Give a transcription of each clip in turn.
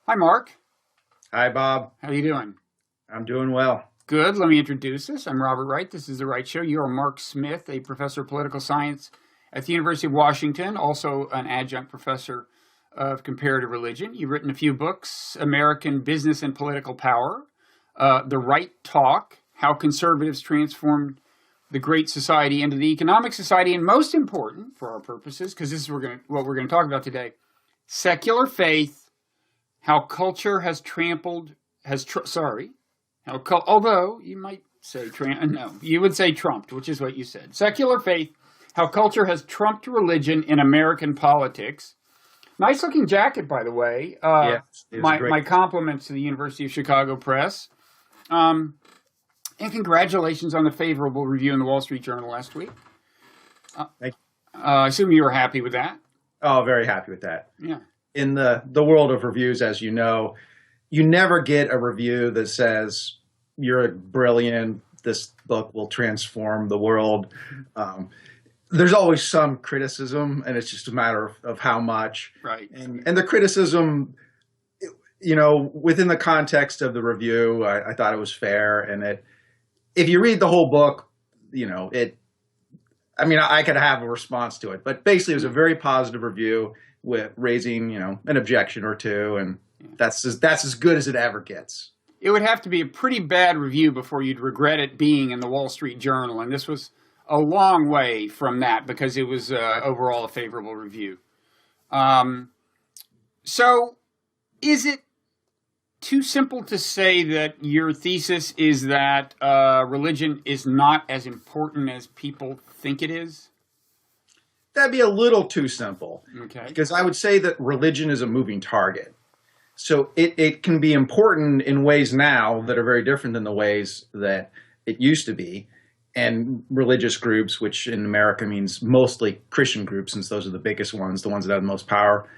Hi, Mark. Hi, Bob. How you doing? I'm doing well. Good. Let me introduce us. I'm Robert Wright. This is The Wright Show. You are Mark Smith, a professor of political science at the University of Washington, also an adjunct professor of comparative religion. You've written a few books: American Business and Political Power, The Right Talk, How Conservatives Transformed the Great Society into the Economic Society, and most important for our purposes, because this is what we're going to talk about today, Secular Faith, How Culture Has Trampled, although you might say, no, you would say trumped, which is what you said. Secular Faith, How Culture Has Trumped Religion in American Politics. Nice looking jacket, by the way. Yeah, it was My great. compliments to the University of Chicago Press. And congratulations on the favorable review in the Wall Street Journal last week. Thank I assume you were happy with that. Oh, very happy with that. Yeah. In the world of reviews, as you know, you never get a review that says you're brilliant. This book will transform the world. There's always some criticism, and it's just a matter of how much. Right. And the criticism, within the context of the review, I thought it was fair. And if you read the whole book, I could have a response to it, but basically it was a very positive review with raising, an objection or two, and that's as good as it ever gets. It would have to be a pretty bad review before you'd regret it being in the Wall Street Journal, and this was a long way from that because it was overall a favorable review. So is it too simple to say that your thesis is that religion is not as important as people think it is? That'd be a little too simple. Okay. Because I would say that religion is a moving target. So it can be important in ways now that are very different than the ways that it used to be. And religious groups, which in America means mostly Christian groups, since those are the biggest ones, the ones that have the most power,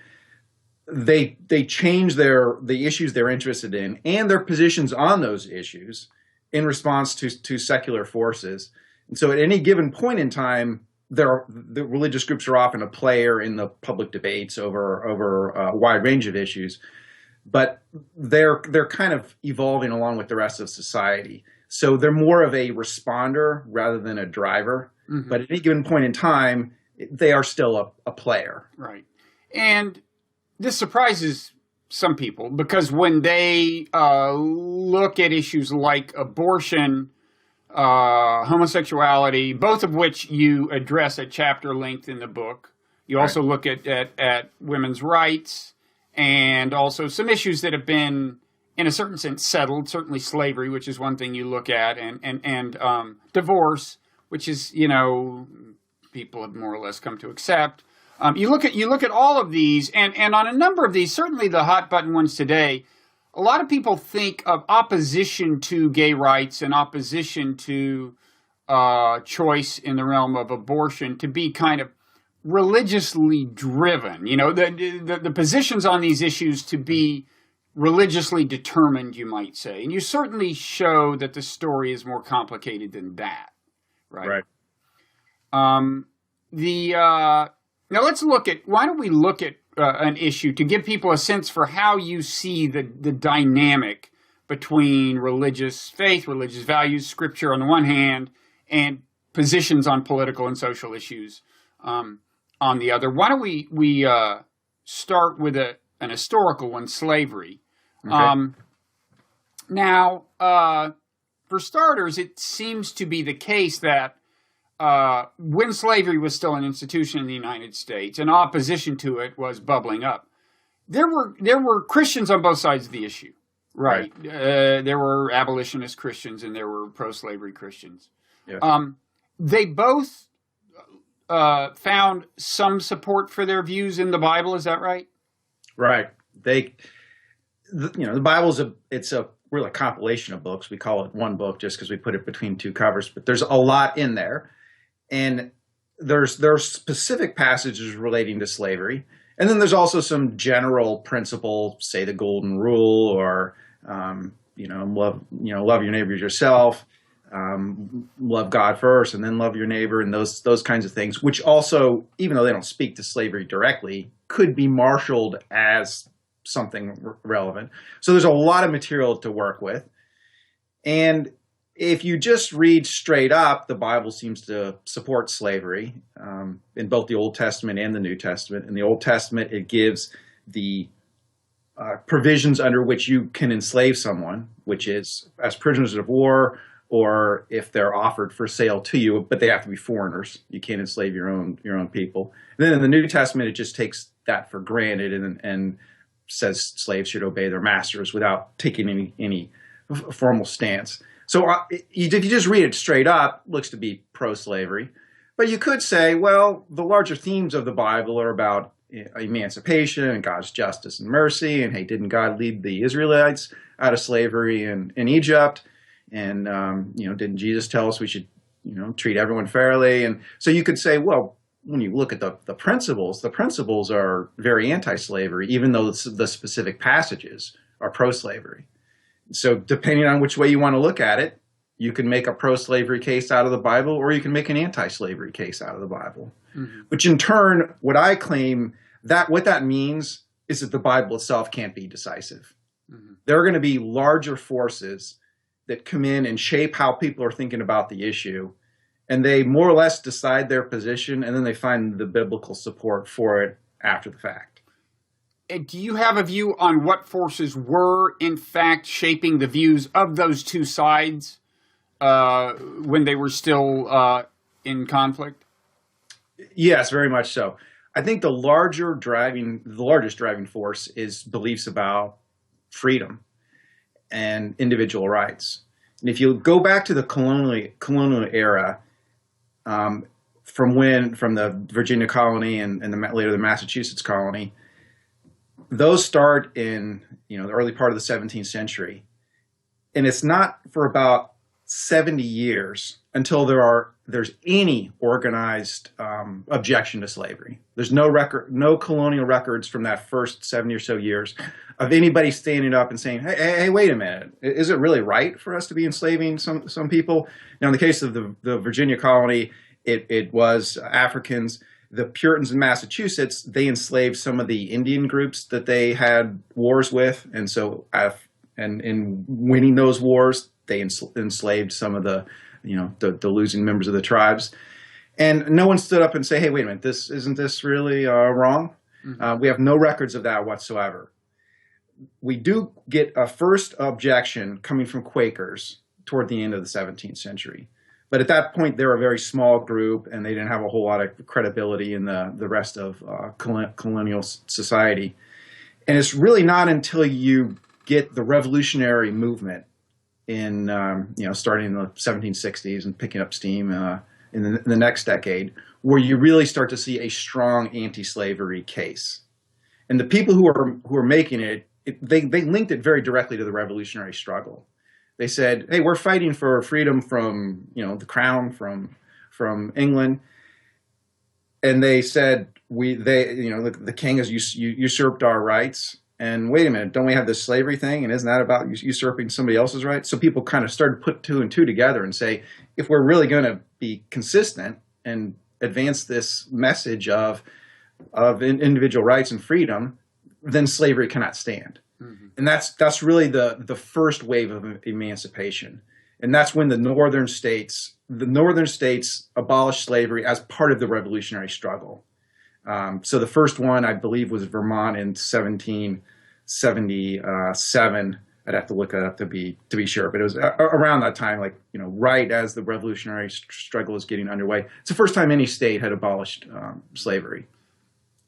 they change the issues they're interested in and their positions on those issues in response to secular forces. And so at any given point in time, the religious groups are often a player in the public debates over a wide range of issues, but they're kind of evolving along with the rest of society. So they're more of a responder rather than a driver. Mm-hmm. But at any given point in time, they are still a player. Right. And this surprises some people because when they look at issues like abortion, homosexuality, both of which you address at chapter length in the book, you also look at women's rights and also some issues that have been, in a certain sense, settled. Certainly slavery, which is one thing you look at, and divorce, which is, people have more or less come to accept. You look at all of these, and on a number of these, certainly the hot button ones today, a lot of people think of opposition to gay rights and opposition to choice in the realm of abortion to be kind of religiously driven. The positions on these issues to be religiously determined, you might say. And you certainly show that the story is more complicated than that, right? Right. Now why don't we look at an issue to give people a sense for how you see the dynamic between religious faith, religious values, scripture on the one hand, and positions on political and social issues on the other. Why don't we start with an historical one, slavery. Okay. Now, for starters, it seems to be the case that when slavery was still an institution in the United States and opposition to it was bubbling up, there were Christians on both sides of the issue, right? There were abolitionist Christians and there were pro-slavery Christians. Yeah. They both found some support for their views in the Bible. Is that right? Right. The Bible it's a really compilation of books. We call it one book just because we put it between two covers, but there's a lot in there. And there are specific passages relating to slavery, and then there's also some general principle, say the golden rule, or love your neighbor as yourself, love God first, and then love your neighbor, and those kinds of things. Which also, even though they don't speak to slavery directly, could be marshaled as something relevant. So there's a lot of material to work with. And if you just read straight up, the Bible seems to support slavery in both the Old Testament and the New Testament. In the Old Testament, it gives the provisions under which you can enslave someone, which is as prisoners of war, or if they're offered for sale to you, but they have to be foreigners. You can't enslave your own people. And then in the New Testament, it just takes that for granted and says slaves should obey their masters without taking any formal stance. So if you just read it straight up, it looks to be pro-slavery. But you could say, well, the larger themes of the Bible are about emancipation and God's justice and mercy. And hey, didn't God lead the Israelites out of slavery in Egypt? And, didn't Jesus tell us we should, treat everyone fairly? And so you could say, well, when you look at the principles are very anti-slavery, even though the specific passages are pro-slavery. So depending on which way you want to look at it, you can make a pro-slavery case out of the Bible, or you can make an anti-slavery case out of the Bible. Mm-hmm. Which in turn, what I claim that what that means is that the Bible itself can't be decisive. Mm-hmm. There are going to be larger forces that come in and shape how people are thinking about the issue, and they more or less decide their position, and then they find the biblical support for it after the fact. And do you have a view on what forces were, in fact, shaping the views of those two sides when they were still in conflict? Yes, very much so. I think the largest driving force is beliefs about freedom and individual rights. And if you go back to the colonial era, from the Virginia colony and later the Massachusetts colony, those start in the early part of the 17th century, and it's not for about 70 years until there's any organized objection to slavery. There's no colonial records from that first 70 or so years of anybody standing up and saying, hey, wait a minute, is it really right for us to be enslaving some people? Now, in the case of the Virginia colony, it was Africans. The Puritans in Massachusetts, they enslaved some of the Indian groups that they had wars with, and so and in winning those wars, they enslaved some of the losing members of the tribes. And no one stood up and say, hey, wait a minute, isn't this really wrong? Mm-hmm. We have no records of that whatsoever. We do get a first objection coming from Quakers toward the end of the 17th century. But at that point, they were a very small group, and they didn't have a whole lot of credibility in the rest of colonial society. And it's really not until you get the revolutionary movement in starting in the 1760s and picking up steam in the next decade, where you really start to see a strong anti-slavery case. And the people who are making it, they linked it very directly to the revolutionary struggle. They said, hey, we're fighting for freedom from the crown, from England. And they said, the king has usurped our rights. And wait a minute, don't we have this slavery thing? And isn't that about usurping somebody else's rights? So people kind of started to put two and two together and say, if we're really going to be consistent and advance this message of individual rights and freedom, then slavery cannot stand. Mm-hmm. And that's really the first wave of emancipation. And that's when the northern states abolished slavery as part of the revolutionary struggle. So the first one, I believe, was Vermont in 1777. I'd have to look it up to be sure, but it was around that time, right as the revolutionary struggle was getting underway. It's the first time any state had abolished slavery.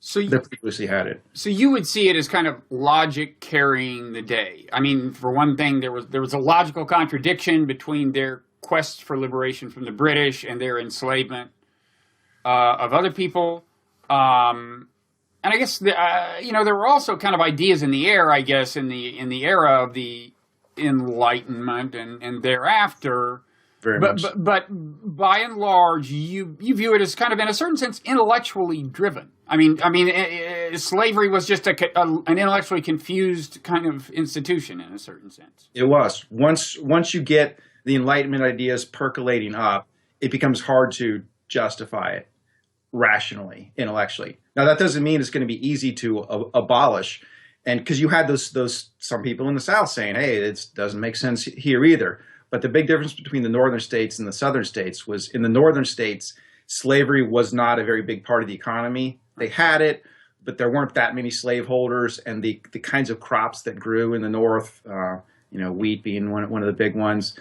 So they previously had it. So you would see it as kind of logic carrying the day. I mean, for one thing, there was a logical contradiction between their quest for liberation from the British and their enslavement of other people. And I guess there were also kind of ideas in the air, I guess, in the era of the Enlightenment and thereafter. Very much. But by and large, you view it as kind of, in a certain sense, intellectually driven. I mean, slavery was just an intellectually confused kind of institution in a certain sense. It was. Once you get the Enlightenment ideas percolating up, it becomes hard to justify it rationally, intellectually. Now, that doesn't mean it's going to be easy to abolish. And because you had those some people in the South saying, hey, it doesn't make sense here either. But the big difference between the northern states and the southern states was in the northern states, slavery was not a very big part of the economy. They had it, but there weren't that many slaveholders, and the kinds of crops that grew in the north, wheat being one of the big ones,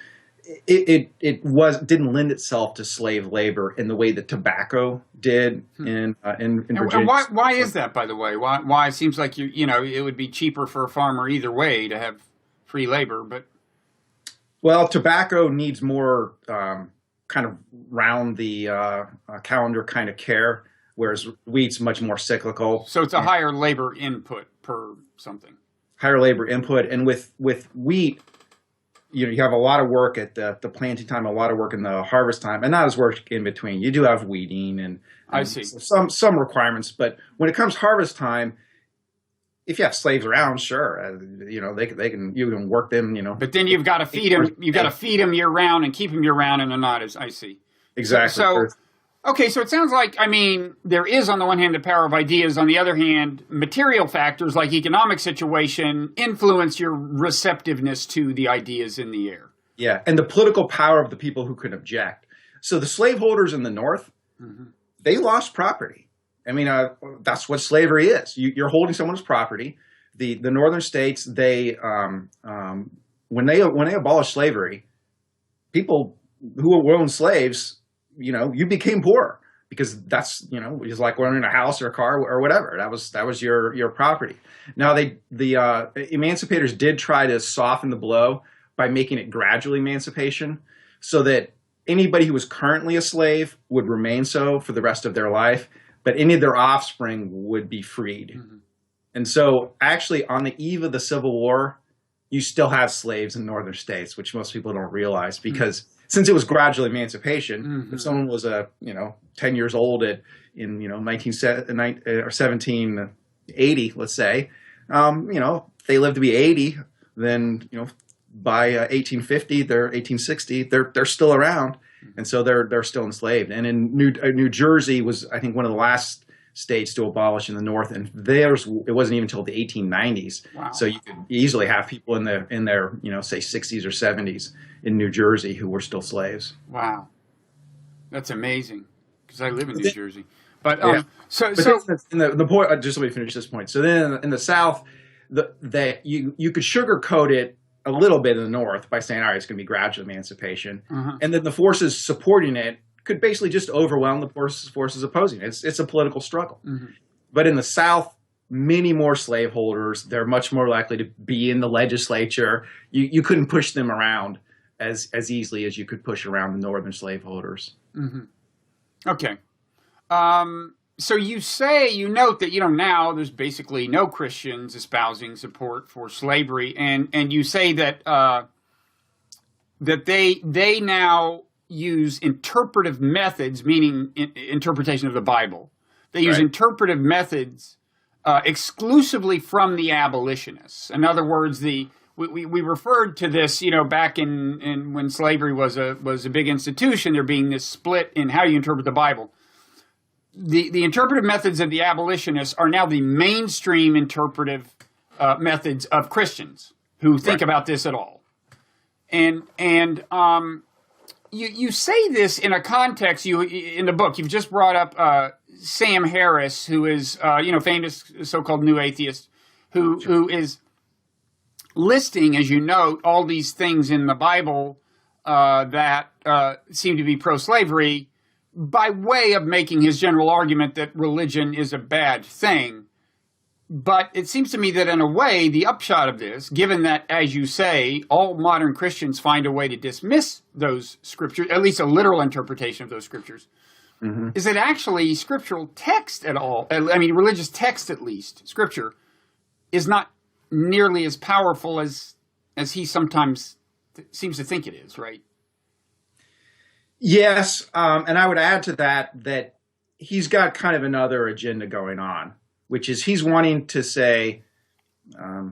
it didn't lend itself to slave labor in the way that tobacco did in Virginia. And why is that, by the way? Why it seems like it would be cheaper for a farmer either way to have free labor, but well, tobacco needs more kind of round the calendar kind of care, whereas wheat's much more cyclical. So it's a higher labor input per something. Higher labor input, and with wheat, you have a lot of work at the planting time, a lot of work in the harvest time, and not as work in between. You do have weeding and I see some requirements, but when it comes harvest time, if you have slaves around, sure, you can work them, But then you've got to feed them. You've got to feed them year round and keep them year round, and they're not as I see. Exactly. So okay, so it sounds like, there is on the one hand the power of ideas. On the other hand, material factors like economic situation influence your receptiveness to the ideas in the air. Yeah, and the political power of the people who could object. So the slaveholders in the North, they lost property. That's what slavery is. You're holding someone's property. The northern states, they when they abolished slavery, people who owned slaves, you became poor because that's it was like owning a house or a car or whatever. That was your property. Now the emancipators did try to soften the blow by making it gradual emancipation, so that anybody who was currently a slave would remain so for the rest of their life, but any of their offspring would be freed. Mm-hmm. And so actually on the eve of the Civil War, you still have slaves in northern states, which most people don't realize, because since it was gradual emancipation, if someone was 10 years old in 1780, let's say, they lived to be 80, then by 1850, 1860, they're still around, and so they're still enslaved. And in New Jersey was, I think, one of the last states to abolish in the North, and it wasn't even until the 1890s. Wow. So you could easily have people in their say 60s or 70s in New Jersey who were still slaves. Wow, that's amazing, because I live in New Jersey. But the point. Just let me finish this point. So then in the South, that you could sugarcoat it a little bit in the North by saying, all right, it's going to be gradual emancipation, and then the forces supporting it could basically just overwhelm the forces opposing it. It's a political struggle. But in the South, many more slaveholders. They're much more likely to be in the legislature. You couldn't push them around as easily as you could push around the northern slaveholders. Okay. So you note that, now there's basically no Christians espousing support for slavery. And you say that, that they now use interpretive methods, meaning interpretation of the Bible. They use interpretive methods exclusively from the abolitionists. In other words, we referred to this, back in when slavery was a big institution, there being this split in how you interpret the Bible. The interpretive methods of the abolitionists are now the mainstream interpretive methods of Christians who think about this at all. And you say this in a context. In the book you've just brought up Sam Harris, who is famous so-called new atheist, who is listing, as you note, all these things in the Bible that seem to be pro-slavery, by way of making his general argument that religion is a bad thing. But it seems to me that in a way, the upshot of this, given that, as you say, all modern Christians find a way to dismiss those scriptures, at least a literal interpretation of those scriptures, is that actually scriptural text at all, religious text at least, scripture, is not nearly as powerful as he sometimes seems to think it is, right? Yes, and I would add to that he's got kind of another agenda going on, which is he's wanting to say,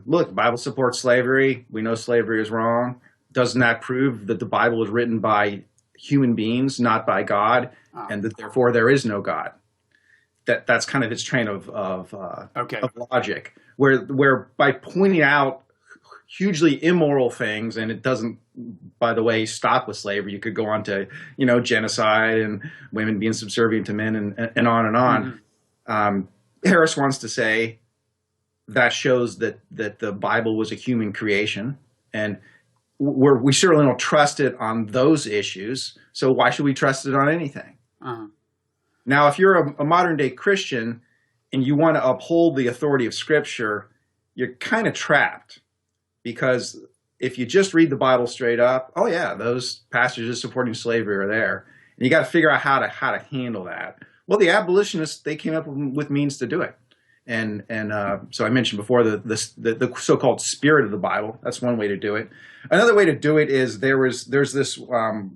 look, the Bible supports slavery. We know slavery is wrong. Doesn't that prove that the Bible was written by human beings, not by God, and that therefore there is no God? That's kind of his train of logic. where by pointing out hugely immoral things, and it doesn't, by the way, stop with slavery. You could go on to, genocide and women being subservient to men and on and on. Mm-hmm. Harris wants to say that shows that the Bible was a human creation, and we certainly don't trust it on those issues. So why should we trust it on anything? Uh-huh. Now, if you're a modern day Christian and you want to uphold the authority of Scripture, you're kind of trapped, because if you just read the Bible straight up, oh yeah, those passages supporting slavery are there, and you got to figure out how to handle that. Well, the abolitionists, they came up with means to do it, and so I mentioned before the so-called spirit of the Bible. That's one way to do it. Another way to do it is there's this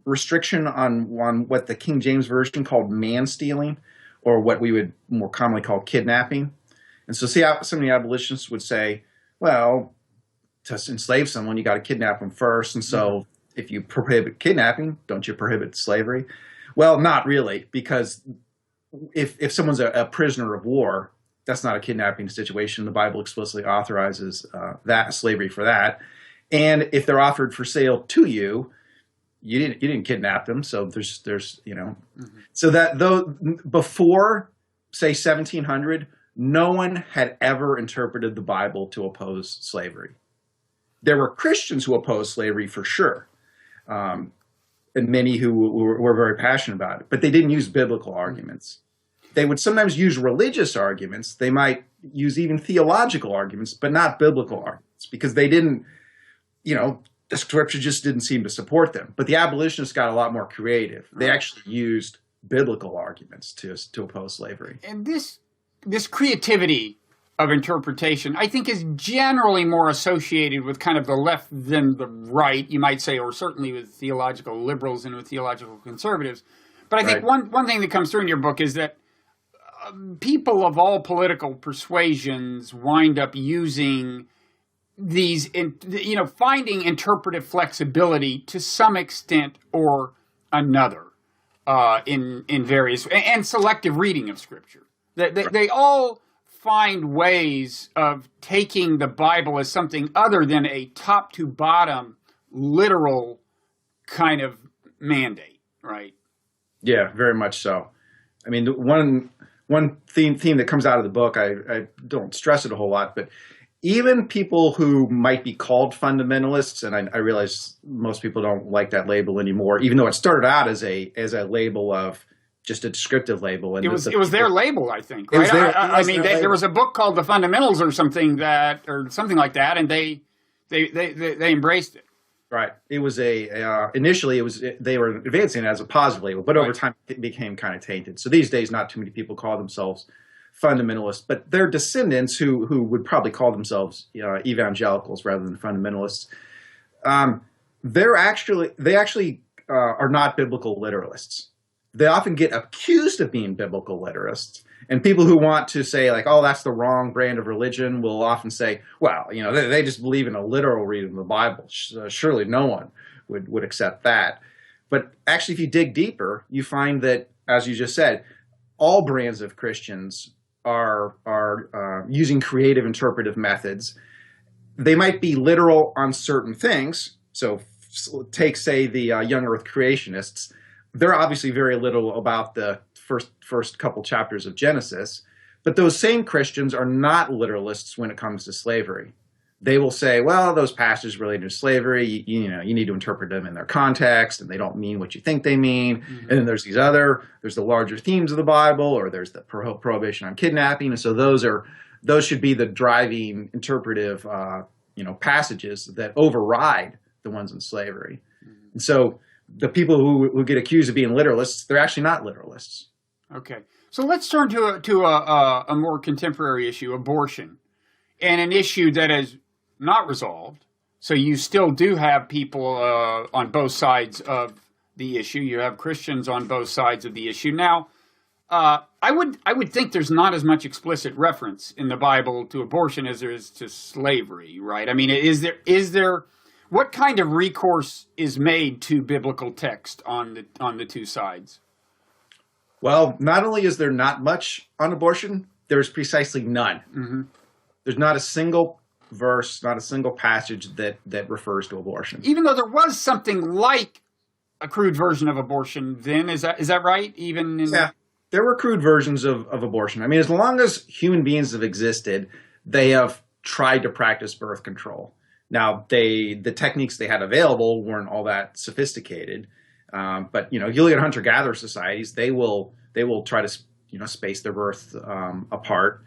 restriction on what the King James Version called man stealing, or what we would more commonly call kidnapping. And so see how some of the abolitionists would say, well, to enslave someone, you got to kidnap them first. And so if you prohibit kidnapping, don't you prohibit slavery? Well, not really, because if someone's a prisoner of war, that's not a kidnapping situation. The Bible explicitly authorizes that slavery for that. And if they're offered for sale to you, you didn't kidnap them. So there's so that though before say 1700, no one had ever interpreted the Bible to oppose slavery. There were Christians who opposed slavery for sure, and many who were very passionate about it, but they didn't use biblical arguments. They would sometimes use religious arguments. They might use even theological arguments, but not biblical arguments, because they didn't, the Scripture just didn't seem to support them. But the abolitionists got a lot more creative. They actually used biblical arguments to oppose slavery. And this creativity of interpretation, I think, is generally more associated with kind of the left than the right, you might say, or certainly with theological liberals and with theological conservatives. But I think one thing that comes through in your book is that people of all political persuasions wind up using these, finding interpretive flexibility to some extent or another in various, and selective reading of Scripture. They all find ways of taking the Bible as something other than a top to bottom literal kind of mandate, right? Yeah, very much so. I mean, one theme that comes out of the book, I don't stress it a whole lot, but even people who might be called fundamentalists, and I realize most people don't like that label anymore, even though it started out as a label of just a descriptive label. And it was their label, I think. Right? There was a book called The Fundamentals or something like that, and they embraced it. Right. It was initially they were advancing it as a positive label, but over time it became kind of tainted. So these days, not too many people call themselves fundamentalists, but their descendants who would probably call themselves evangelicals rather than fundamentalists. They actually are not biblical literalists. They often get accused of being biblical literalists. And people who want to say, like, oh, that's the wrong brand of religion will often say, well, they just believe in a literal reading of the Bible. Surely no one would accept that. But actually, if you dig deeper, you find that, as you just said, all brands of Christians are using creative interpretive methods. They might be literal on certain things. So take, say, the young earth creationists. They're obviously very little about the first couple chapters of Genesis, but those same Christians are not literalists when it comes to slavery. They will say, well, those passages related to slavery, you need to interpret them in their context, and they don't mean what you think they mean. Mm-hmm. And then there's the larger themes of the Bible, or there's the prohibition on kidnapping. And so those should be the driving interpretive, passages that override the ones in slavery. Mm-hmm. And so the people who get accused of being literalists, they're actually not literalists. Okay. So let's turn to a more contemporary issue, abortion, and an issue that is not resolved. So you still do have people on both sides of the issue. You have Christians on both sides of the issue. Now, I would think there's not as much explicit reference in the Bible to abortion as there is to slavery, right? I mean, is there what kind of recourse is made to biblical text on the two sides? Well, not only is there not much on abortion, there's precisely none. Mm-hmm. There's not a single verse, not a single passage that refers to abortion. Even though there was something like a crude version of abortion then, is that right? Even in... Yeah, there were crude versions of abortion. I mean, as long as human beings have existed, they have tried to practice birth control. Now, the techniques they had available weren't all that sophisticated, but you look at hunter-gatherer societies, they will try to space their birth apart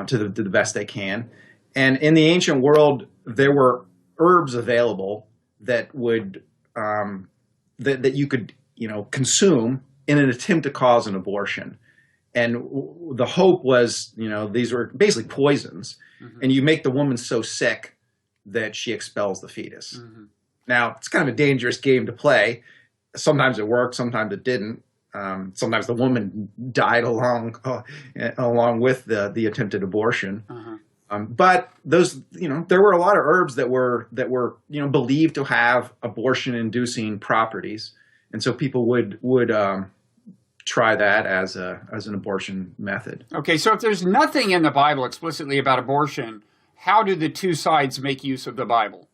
to the best they can. And in the ancient world, there were herbs available that would that you could consume in an attempt to cause an abortion. And the hope was, these were basically poisons, and you make the woman so sick that she expels the fetus. Mm-hmm. Now, it's kind of a dangerous game to play. Sometimes it worked, sometimes it didn't. Sometimes the woman died along with the attempted abortion. Uh-huh. But those, there were a lot of herbs that were believed to have abortion-inducing properties, and so people would try that as an abortion method. Okay, so if there's nothing in the Bible explicitly about abortion, how do the two sides make use of the Bible?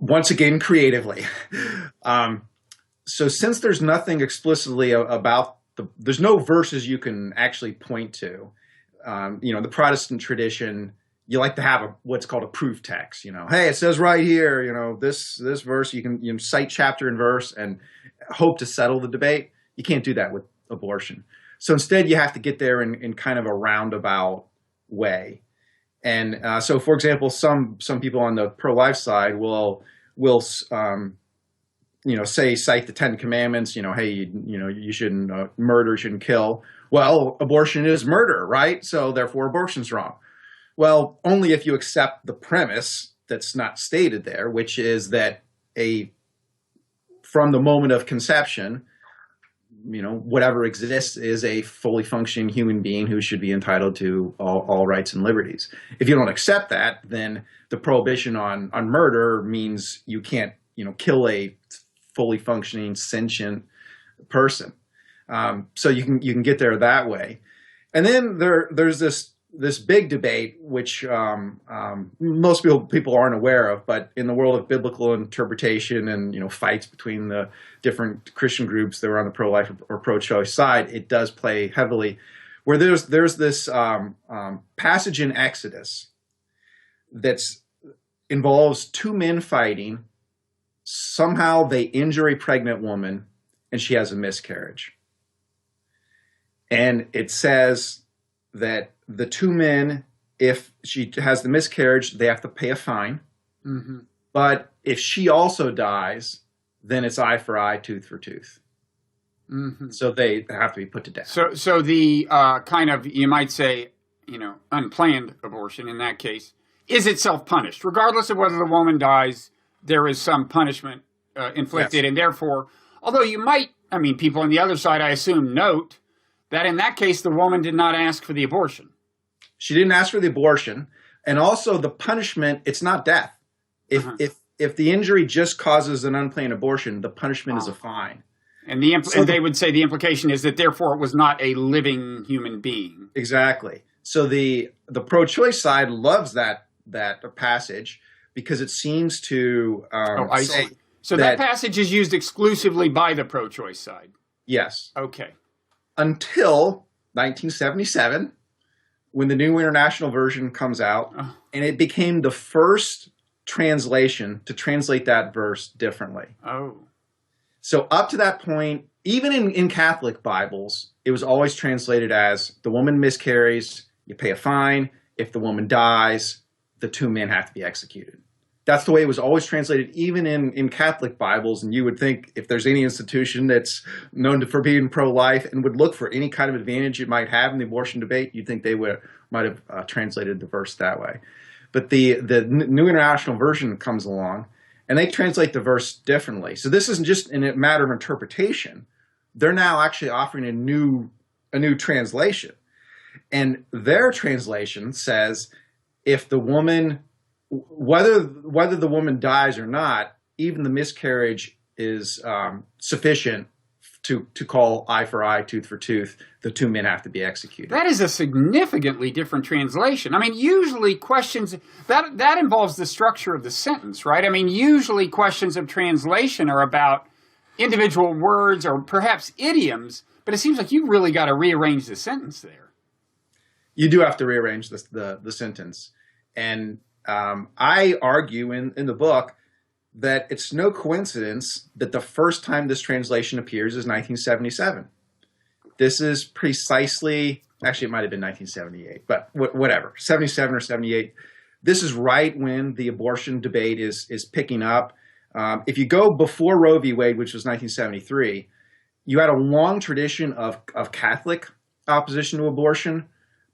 Once again, creatively. So since there's nothing explicitly about there's no verses you can actually point to. The Protestant tradition, you like to have what's called a proof text. Hey, it says right here, this verse, you can cite chapter and verse and hope to settle the debate. You can't do that with abortion. So instead, you have to get there in kind of a roundabout way. And so, for example, some people on the pro-life side will cite the Ten Commandments. Hey, you shouldn't murder, shouldn't kill. Well, abortion is murder, right? So therefore, abortion's wrong. Well, only if you accept the premise that's not stated there, which is that from the moment of conception, whatever exists is a fully functioning human being who should be entitled to all rights and liberties. If you don't accept that, then the prohibition on murder means you can't, kill a fully functioning sentient person. So you can get there that way. And then there's this big debate, which most people aren't aware of, but in the world of biblical interpretation and fights between the different Christian groups that were on the pro-life or pro-choice side, it does play heavily. Where there's this passage in Exodus that involves two men fighting. Somehow they injure a pregnant woman, and she has a miscarriage. And it says that the two men, if she has the miscarriage, they have to pay a fine. Mm-hmm. But if she also dies, then it's eye for eye, tooth for tooth. Mm-hmm. So they have to be put to death. So the kind of, you might say, unplanned abortion in that case is itself punished. Regardless of whether the woman dies, there is some punishment inflicted. Yes. And therefore, although people on the other side, I assume, note that in that case, the woman did not ask for the abortion. She didn't ask for the abortion. And also the punishment, it's not death. If the injury just causes an unplanned abortion, the punishment is a fine. And they would say the implication is that therefore it was not a living human being. Exactly. So the pro-choice side loves that passage because it seems to say so that passage is used exclusively by the pro-choice side. Yes. Okay. Until 1977, when the New International Version comes out, and it became the first translation to translate that verse differently. Oh. So up to that point, even in Catholic Bibles, it was always translated as the woman miscarries, you pay a fine. If the woman dies, the two men have to be executed. That's the way it was always translated, even in Catholic Bibles. And you would think if there's any institution that's known for being pro-life and would look for any kind of advantage it might have in the abortion debate, you'd think they might have translated the verse that way. But the New International Version comes along, and they translate the verse differently. So this isn't just a matter of interpretation. They're now actually offering a new translation. And their translation says if the woman, whether the woman dies or not, even the miscarriage is sufficient to call eye for eye, tooth for tooth, the two men have to be executed. That is a significantly different translation. I mean, usually questions that involves the structure of the sentence, right? I mean, usually questions of translation are about individual words or perhaps idioms, but it seems like you really got to rearrange the sentence there. You do have to rearrange the sentence. And I argue in the book that it's no coincidence that the first time this translation appears is 1977. This is precisely, actually it might have been 1978, but whatever, 77 or 78. This is right when the abortion debate is picking up. If you go before Roe v. Wade, which was 1973, you had a long tradition of Catholic opposition to abortion,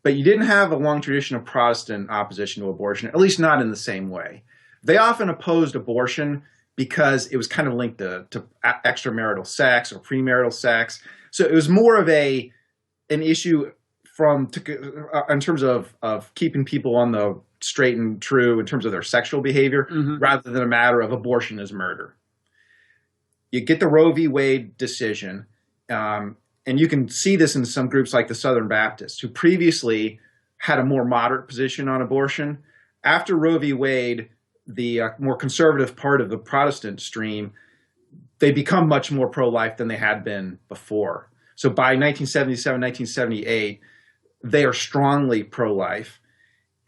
but you didn't have a long tradition of Protestant opposition to abortion, at least not in the same way. They often opposed abortion because it was kind of linked to extramarital sex or premarital sex. So it was more of an issue in terms of keeping people on the straight and true in terms of their sexual behavior, rather than a matter of abortion as murder. You get the Roe v. Wade decision, and you can see this in some groups like the Southern Baptists, who previously had a more moderate position on abortion. After Roe v. Wade, the more conservative part of the Protestant stream, they become much more pro-life than they had been before. So by 1977, 1978, they are strongly pro-life.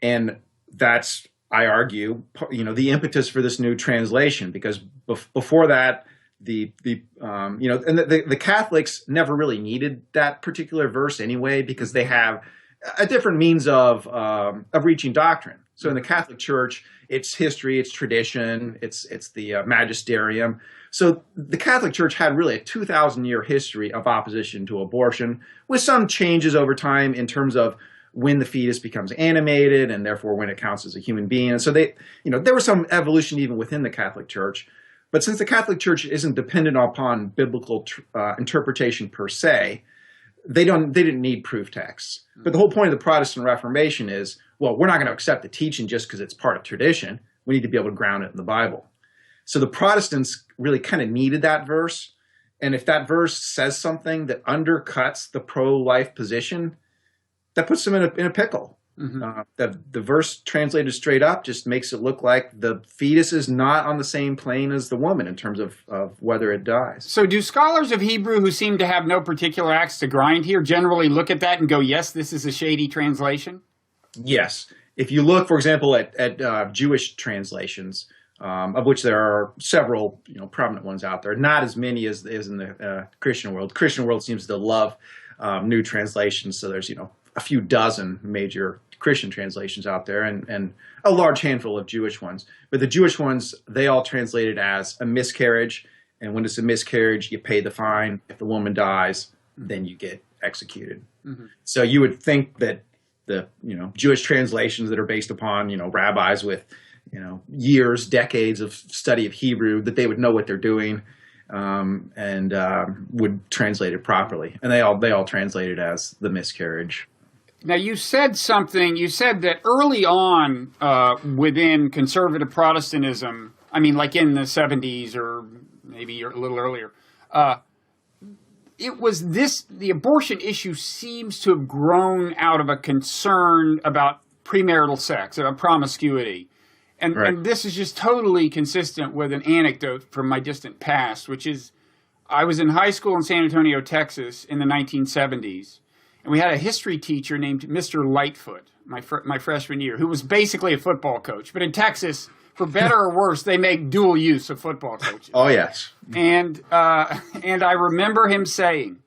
And that's, I argue, the impetus for this new translation, because before that, the Catholics never really needed that particular verse anyway, because they have a different means of reaching doctrine. So in the Catholic Church, it's history, it's tradition, it's the magisterium. So the Catholic Church had really a 2,000-year history of opposition to abortion, with some changes over time in terms of when the fetus becomes animated and therefore when it counts as a human being. And so there was some evolution even within the Catholic Church. But since the Catholic Church isn't dependent upon biblical interpretation per se, they didn't need proof texts. But the whole point of the Protestant Reformation is, well, we're not going to accept the teaching just because it's part of tradition. We need to be able to ground it in the Bible. So the Protestants really kind of needed that verse. And if that verse says something that undercuts the pro-life position, that puts them in a pickle. The verse translated straight up just makes it look like the fetus is not on the same plane as the woman in terms of whether it dies. So do scholars of Hebrew who seem to have no particular axe to grind here generally look at that and go, yes, this is a shady translation? Yes. If you look, for example, at Jewish translations, of which there are several prominent ones out there, not as many as in the Christian world. Christian world seems to love new translations, so there's a few dozen major Christian translations out there and a large handful of Jewish ones. But the Jewish ones, they all translate it as a miscarriage. And when it's a miscarriage, you pay the fine. If the woman dies, then you get executed. So you would think that the Jewish translations that are based upon rabbis with years, decades of study of Hebrew, that they would know what they're doing and would translate it properly. And they all translate it as the miscarriage. Now, you said that early on within conservative Protestantism, I mean, like in the 70s or maybe a little earlier, the abortion issue seems to have grown out of a concern about premarital sex, about promiscuity. And this is just totally consistent with an anecdote from my distant past, which is I was in high school in San Antonio, Texas in the 1970s. And we had a history teacher named Mr. Lightfoot, my freshman year, who was basically a football coach. But in Texas, for better or worse, they make dual use of football coaches. Oh, yes. And I remember him saying,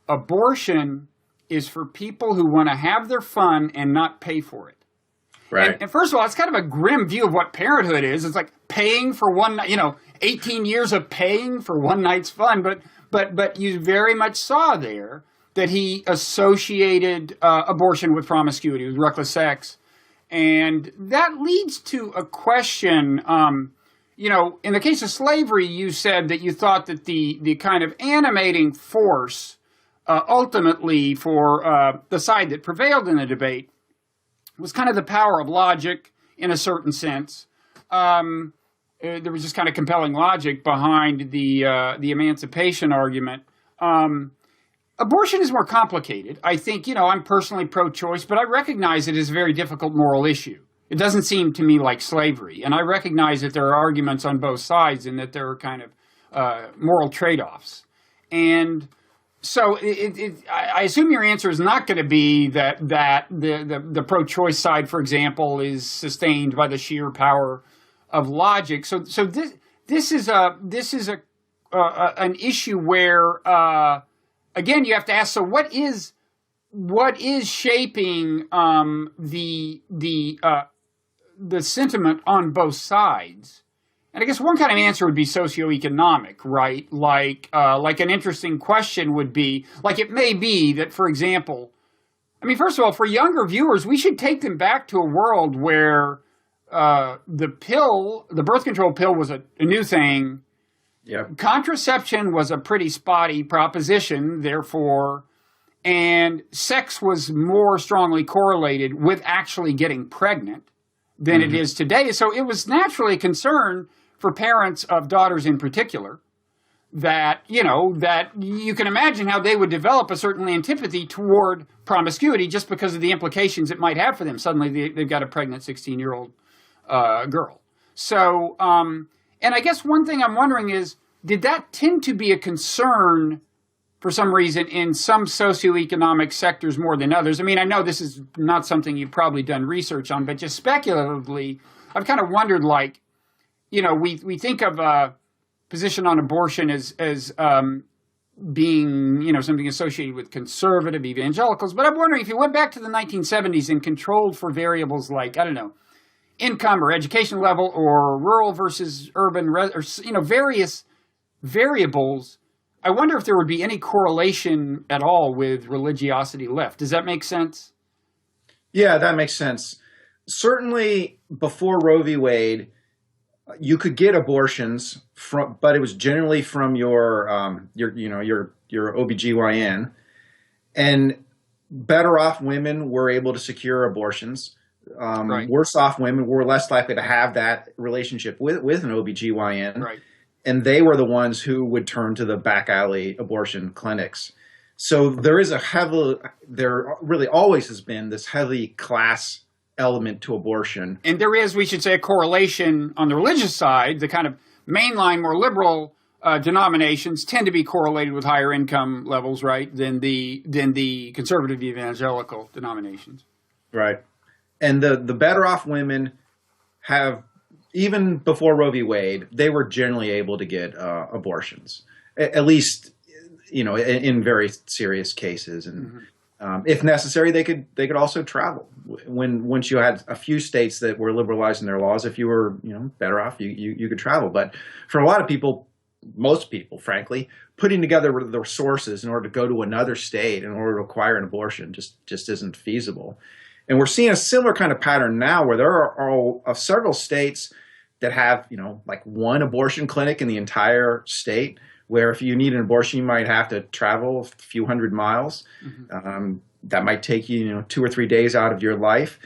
abortion is for people who want to have their fun and not pay for it. Right. And first of all, it's kind of a grim view of what parenthood is. It's like paying for 18 years of paying for one night's fun. But you very much saw there that he associated abortion with promiscuity, with reckless sex. And that leads to a question. In the case of slavery, you said that you thought that the kind of animating force ultimately for the side that prevailed in the debate was kind of the power of logic in a certain sense. There was just kind of compelling logic behind the emancipation argument. Abortion is more complicated. I think, I'm personally pro-choice, but I recognize it is a very difficult moral issue. It doesn't seem to me like slavery. And I recognize that there are arguments on both sides and that there are kind of moral trade-offs. And so I assume your answer is not going to be that the pro-choice side, for example, is sustained by the sheer power of logic. So this is an issue where again you have to ask. So what is shaping the sentiment on both sides? And I guess one kind of answer would be socioeconomic, right? Like an interesting question would be, like, it may be that, for example, first of all, for younger viewers, we should take them back to a world where the birth control pill was a new thing. Yep. Contraception was a pretty spotty proposition, therefore, and sex was more strongly correlated with actually getting pregnant than it is today. So it was naturally a concern for parents of daughters in particular that you can imagine how they would develop a certain antipathy toward promiscuity just because of the implications it might have for them. Suddenly they've got a pregnant 16-year-old girl. So, and I guess one thing I'm wondering is, did that tend to be a concern for some reason in some socioeconomic sectors more than others? I know this is not something you've probably done research on, but just speculatively, I've kind of wondered, we think of a position on abortion as being, something associated with conservative evangelicals. But I'm wondering if you went back to the 1970s and controlled for variables like, income or education level or rural versus urban, or, various variables, I wonder if there would be any correlation at all with religiosity left. Does that make sense? Yeah, that makes sense. Certainly before Roe v. Wade, you could get abortions but it was generally from your OBGYN, and better off women were able to secure abortions. Right. Worse off women were less likely to have that relationship with an OBGYN. Right. And they were the ones who would turn to the back alley abortion clinics. So there really always has been this heavy class element to abortion. And there is, we should say, a correlation on the religious side. The kind of mainline, more liberal denominations tend to be correlated with higher income levels, right, than the conservative evangelical denominations. Right. And the better off women have, even before Roe v. Wade, they were generally able to get abortions, at least, in very serious cases. And if necessary, they could also travel. Once you had a few states that were liberalizing their laws, if you were better off, you could travel. But for a lot of people, most people, frankly, putting together the resources in order to go to another state in order to acquire an abortion just isn't feasible. And we're seeing a similar kind of pattern now where there are several states that have, like one abortion clinic in the entire state, where if you need an abortion, you might have to travel a few hundred miles. That might take you, 2 or 3 days out of your life.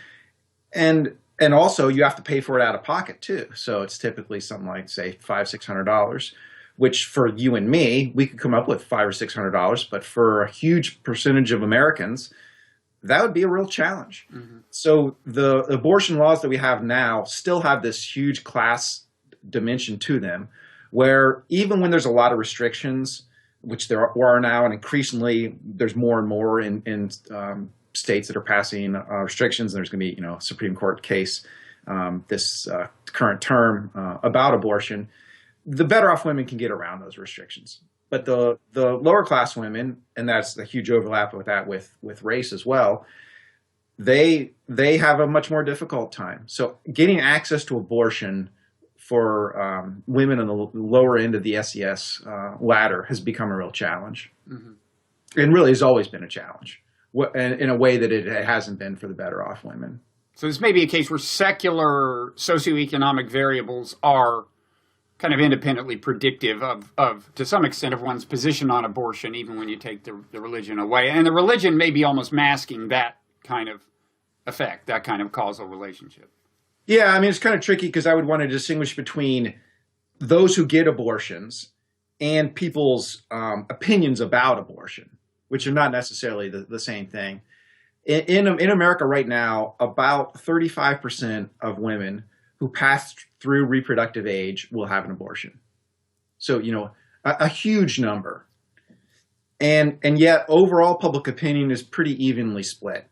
And also you have to pay for it out of pocket too. So it's typically something like, say, $500-600, which for you and me, we could come up with $500 or $600, but for a huge percentage of Americans, that would be a real challenge. So the abortion laws that we have now still have this huge class dimension to them, where even when there's a lot of restrictions, which there are now, and increasingly there's more and more in states that are passing restrictions, and there's going to be a Supreme Court case this current term about abortion, the better off women can get around those restrictions. But the lower class women, and that's a huge overlap with that with race as well, they have a much more difficult time. So getting access to abortion for women on the lower end of the SES ladder has become a real challenge. And really has always been a challenge in a way that it hasn't been for the better off women. So this may be a case where secular socioeconomic variables are kind of independently predictive of to some extent, of one's position on abortion, even when you take the religion away. And the religion may be almost masking that kind of effect, that kind of causal relationship. Yeah, it's kind of tricky because I would want to distinguish between those who get abortions and people's opinions about abortion, which are not necessarily the same thing. In America right now, about 35% of women who pass through reproductive age will have an abortion. So, a huge number. And yet overall public opinion is pretty evenly split.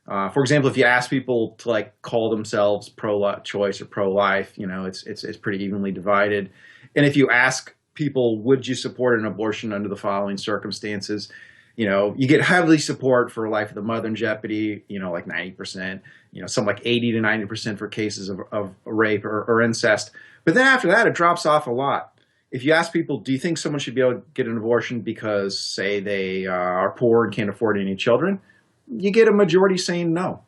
For example, if you ask people to call themselves pro-choice or pro-life, it's pretty evenly divided. And if you ask people, would you support an abortion under the following circumstances? You get heavily support for life of the mother in jeopardy, like 90%, something like 80 to 90% for cases of rape or incest. But then after that, it drops off a lot. If you ask people, do you think someone should be able to get an abortion because, say, they are poor and can't afford any children? You get a majority saying no.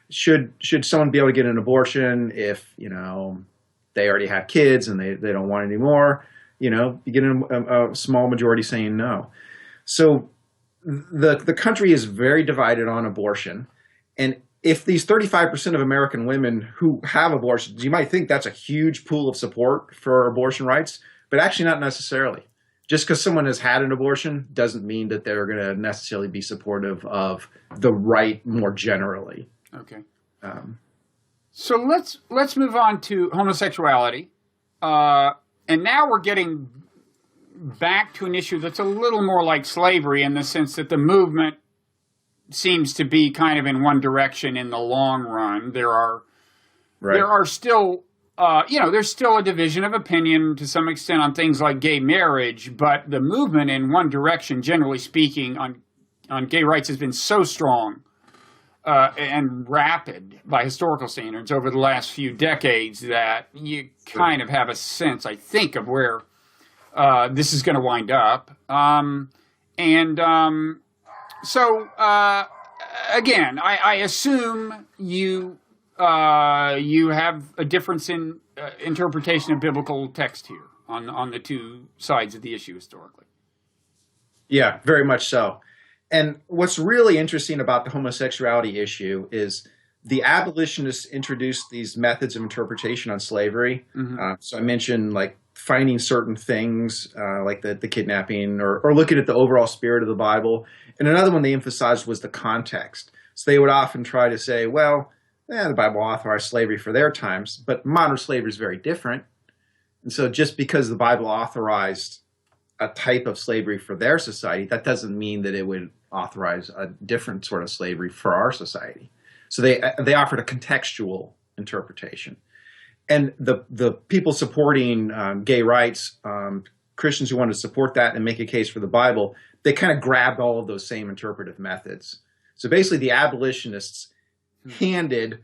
Should someone be able to get an abortion if, they already have kids and they don't want any more? You get a small majority saying no. So the country is very divided on abortion. And if these 35% of American women who have abortions, you might think that's a huge pool of support for abortion rights, but actually not necessarily. Just because someone has had an abortion doesn't mean that they're going to necessarily be supportive of the right more generally. Okay. So let's move on to homosexuality. And now we're getting back to an issue that's a little more like slavery in the sense that the movement seems to be kind of in one direction in the long run. There are still, there's still a division of opinion to some extent on things like gay marriage, but the movement in one direction, generally speaking, on gay rights has been so strong and rapid by historical standards over the last few decades that you kind of have a sense, I think, of where this is going to wind up. Again, I assume you have a difference in interpretation of biblical text here on the two sides of the issue historically. Yeah, very much so. And what's really interesting about the homosexuality issue is the abolitionists introduced these methods of interpretation on slavery. Mm-hmm. So I mentioned finding certain things like the kidnapping or looking at the overall spirit of the Bible. And another one they emphasized was the context. So they would often try to say, well, the Bible authorized slavery for their times, but modern slavery is very different. And so just because the Bible authorized a type of slavery for their society, that doesn't mean that it would authorize a different sort of slavery for our society. So they offered a contextual interpretation. And the people supporting gay rights, Christians who wanted to support that and make a case for the Bible, they kind of grabbed all of those same interpretive methods. So basically the abolitionists handed,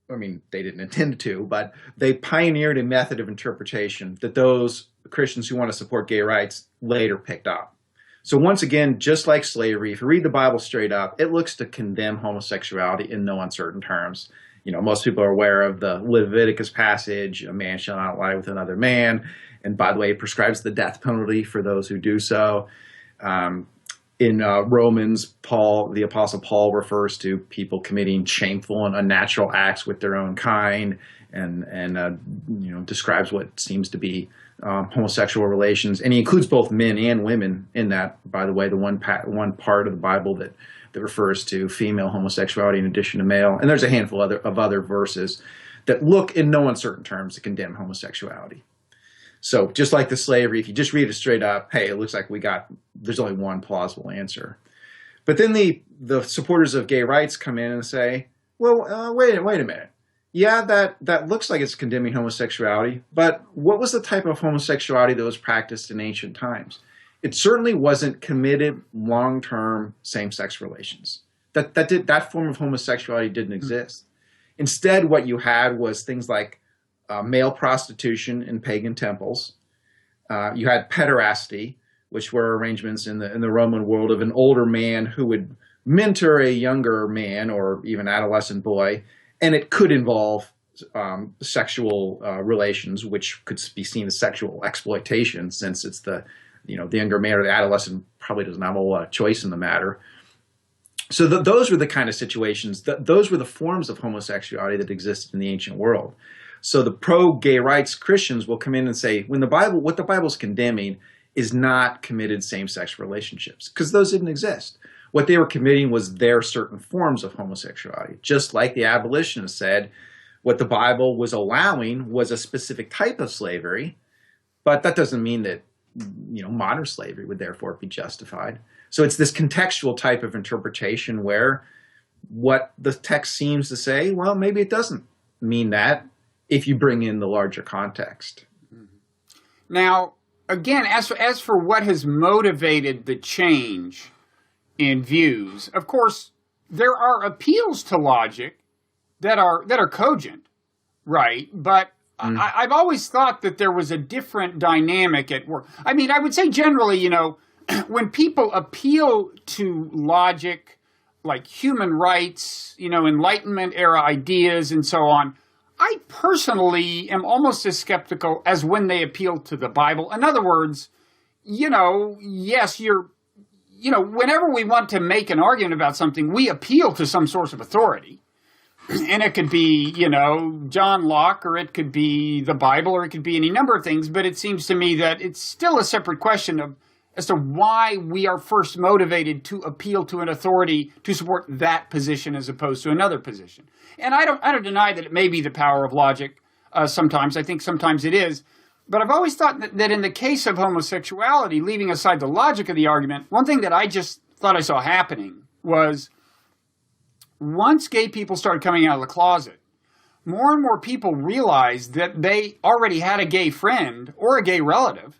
they didn't intend to, but they pioneered a method of interpretation that those Christians who want to support gay rights later picked up. So once again, just like slavery, if you read the Bible straight up, it looks to condemn homosexuality in no uncertain terms. Most people are aware of the Leviticus passage, a man shall not lie with another man. And by the way, it prescribes the death penalty for those who do so. In Romans, the Apostle Paul refers to people committing shameful and unnatural acts with their own kind and describes what seems to be homosexual relations. And he includes both men and women in that, by the way, the one part of the Bible that refers to female homosexuality in addition to male. And there's a handful of other verses that look in no uncertain terms to condemn homosexuality. So just like the slavery, if you just read it straight up, hey, it looks like there's only one plausible answer. But then the supporters of gay rights come in and say, well, wait a minute. Yeah, that looks like it's condemning homosexuality, but what was the type of homosexuality that was practiced in ancient times? It certainly wasn't committed long-term same-sex relations. That form of homosexuality didn't exist. Instead, what you had was things like male prostitution in pagan temples. You had pederasty, which were arrangements in the Roman world of an older man who would mentor a younger man or even adolescent boy, and it could involve sexual relations, which could be seen as sexual exploitation, since it's the younger man or the adolescent probably doesn't have a lot of choice in the matter. So those were the kind of situations, those were the forms of homosexuality that existed in the ancient world. So the pro-gay rights Christians will come in and say, what the Bible's condemning is not committed same-sex relationships, because those didn't exist. What they were committing was their certain forms of homosexuality. Just like the abolitionists said, what the Bible was allowing was a specific type of slavery, but that doesn't mean that modern slavery would therefore be justified. So it's this contextual type of interpretation where what the text seems to say, well, maybe it doesn't mean that if you bring in the larger context. Now, again, as for what has motivated the change in views, of course, there are appeals to logic that are cogent, right? But I've always thought that there was a different dynamic at work. I mean, I would say generally, when people appeal to logic, like human rights, Enlightenment era ideas and so on, I personally am almost as skeptical as when they appeal to the Bible. In other words, yes, whenever we want to make an argument about something, we appeal to some source of authority. And it could be, John Locke, or it could be the Bible, or it could be any number of things. But it seems to me that it's still a separate question as to why we are first motivated to appeal to an authority to support that position as opposed to another position. And I don't deny that it may be the power of logic sometimes. I think sometimes it is. But I've always thought that in the case of homosexuality, leaving aside the logic of the argument, one thing that I just thought I saw happening was once gay people started coming out of the closet, more and more people realized that they already had a gay friend or a gay relative.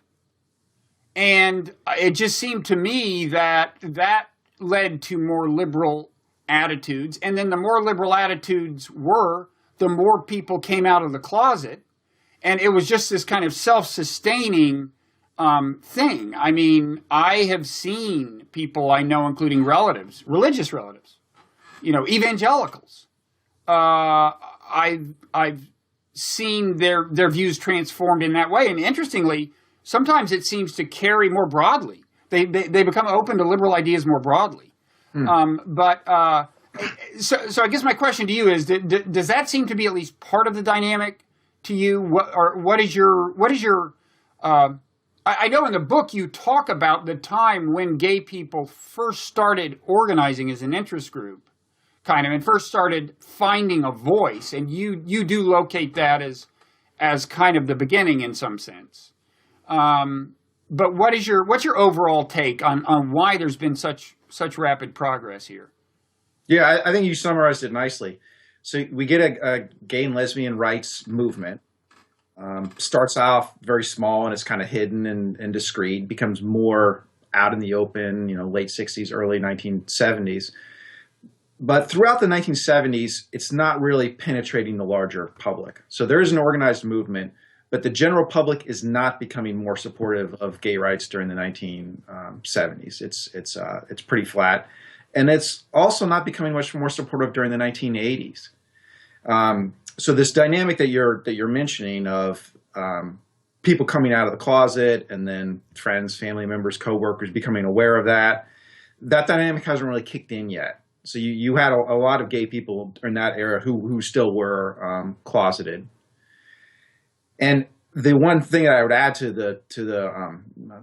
And it just seemed to me that led to more liberal attitudes. And then the more liberal attitudes were, the more people came out of the closet. And it was just this kind of self-sustaining thing. I mean, I have seen people I know, including relatives, religious relatives, evangelicals. I've seen their views transformed in that way. And interestingly, sometimes it seems to carry more broadly. They become open to liberal ideas more broadly. So I guess my question to you is: does that seem to be at least part of the dynamic to you? What is your? I know in the book you talk about the time when gay people first started organizing as an interest group, and first started finding a voice, and you do locate that as kind of the beginning in some sense. But what's your overall take on why there's been such rapid progress here? Yeah, I think you summarized it nicely. So we get a gay and lesbian rights movement. Starts off very small and it's kind of hidden and discreet, becomes more out in the open, late 60s, early 1970s. But throughout the 1970s, it's not really penetrating the larger public. So there is an organized movement, but the general public is not becoming more supportive of gay rights during the 1970s. It's pretty flat. And it's also not becoming much more supportive during the 1980s. So this dynamic that you're mentioning of people coming out of the closet and then friends, family members, coworkers becoming aware of that dynamic hasn't really kicked in yet. So you had a lot of gay people in that era who still were closeted. And the one thing that I would add to the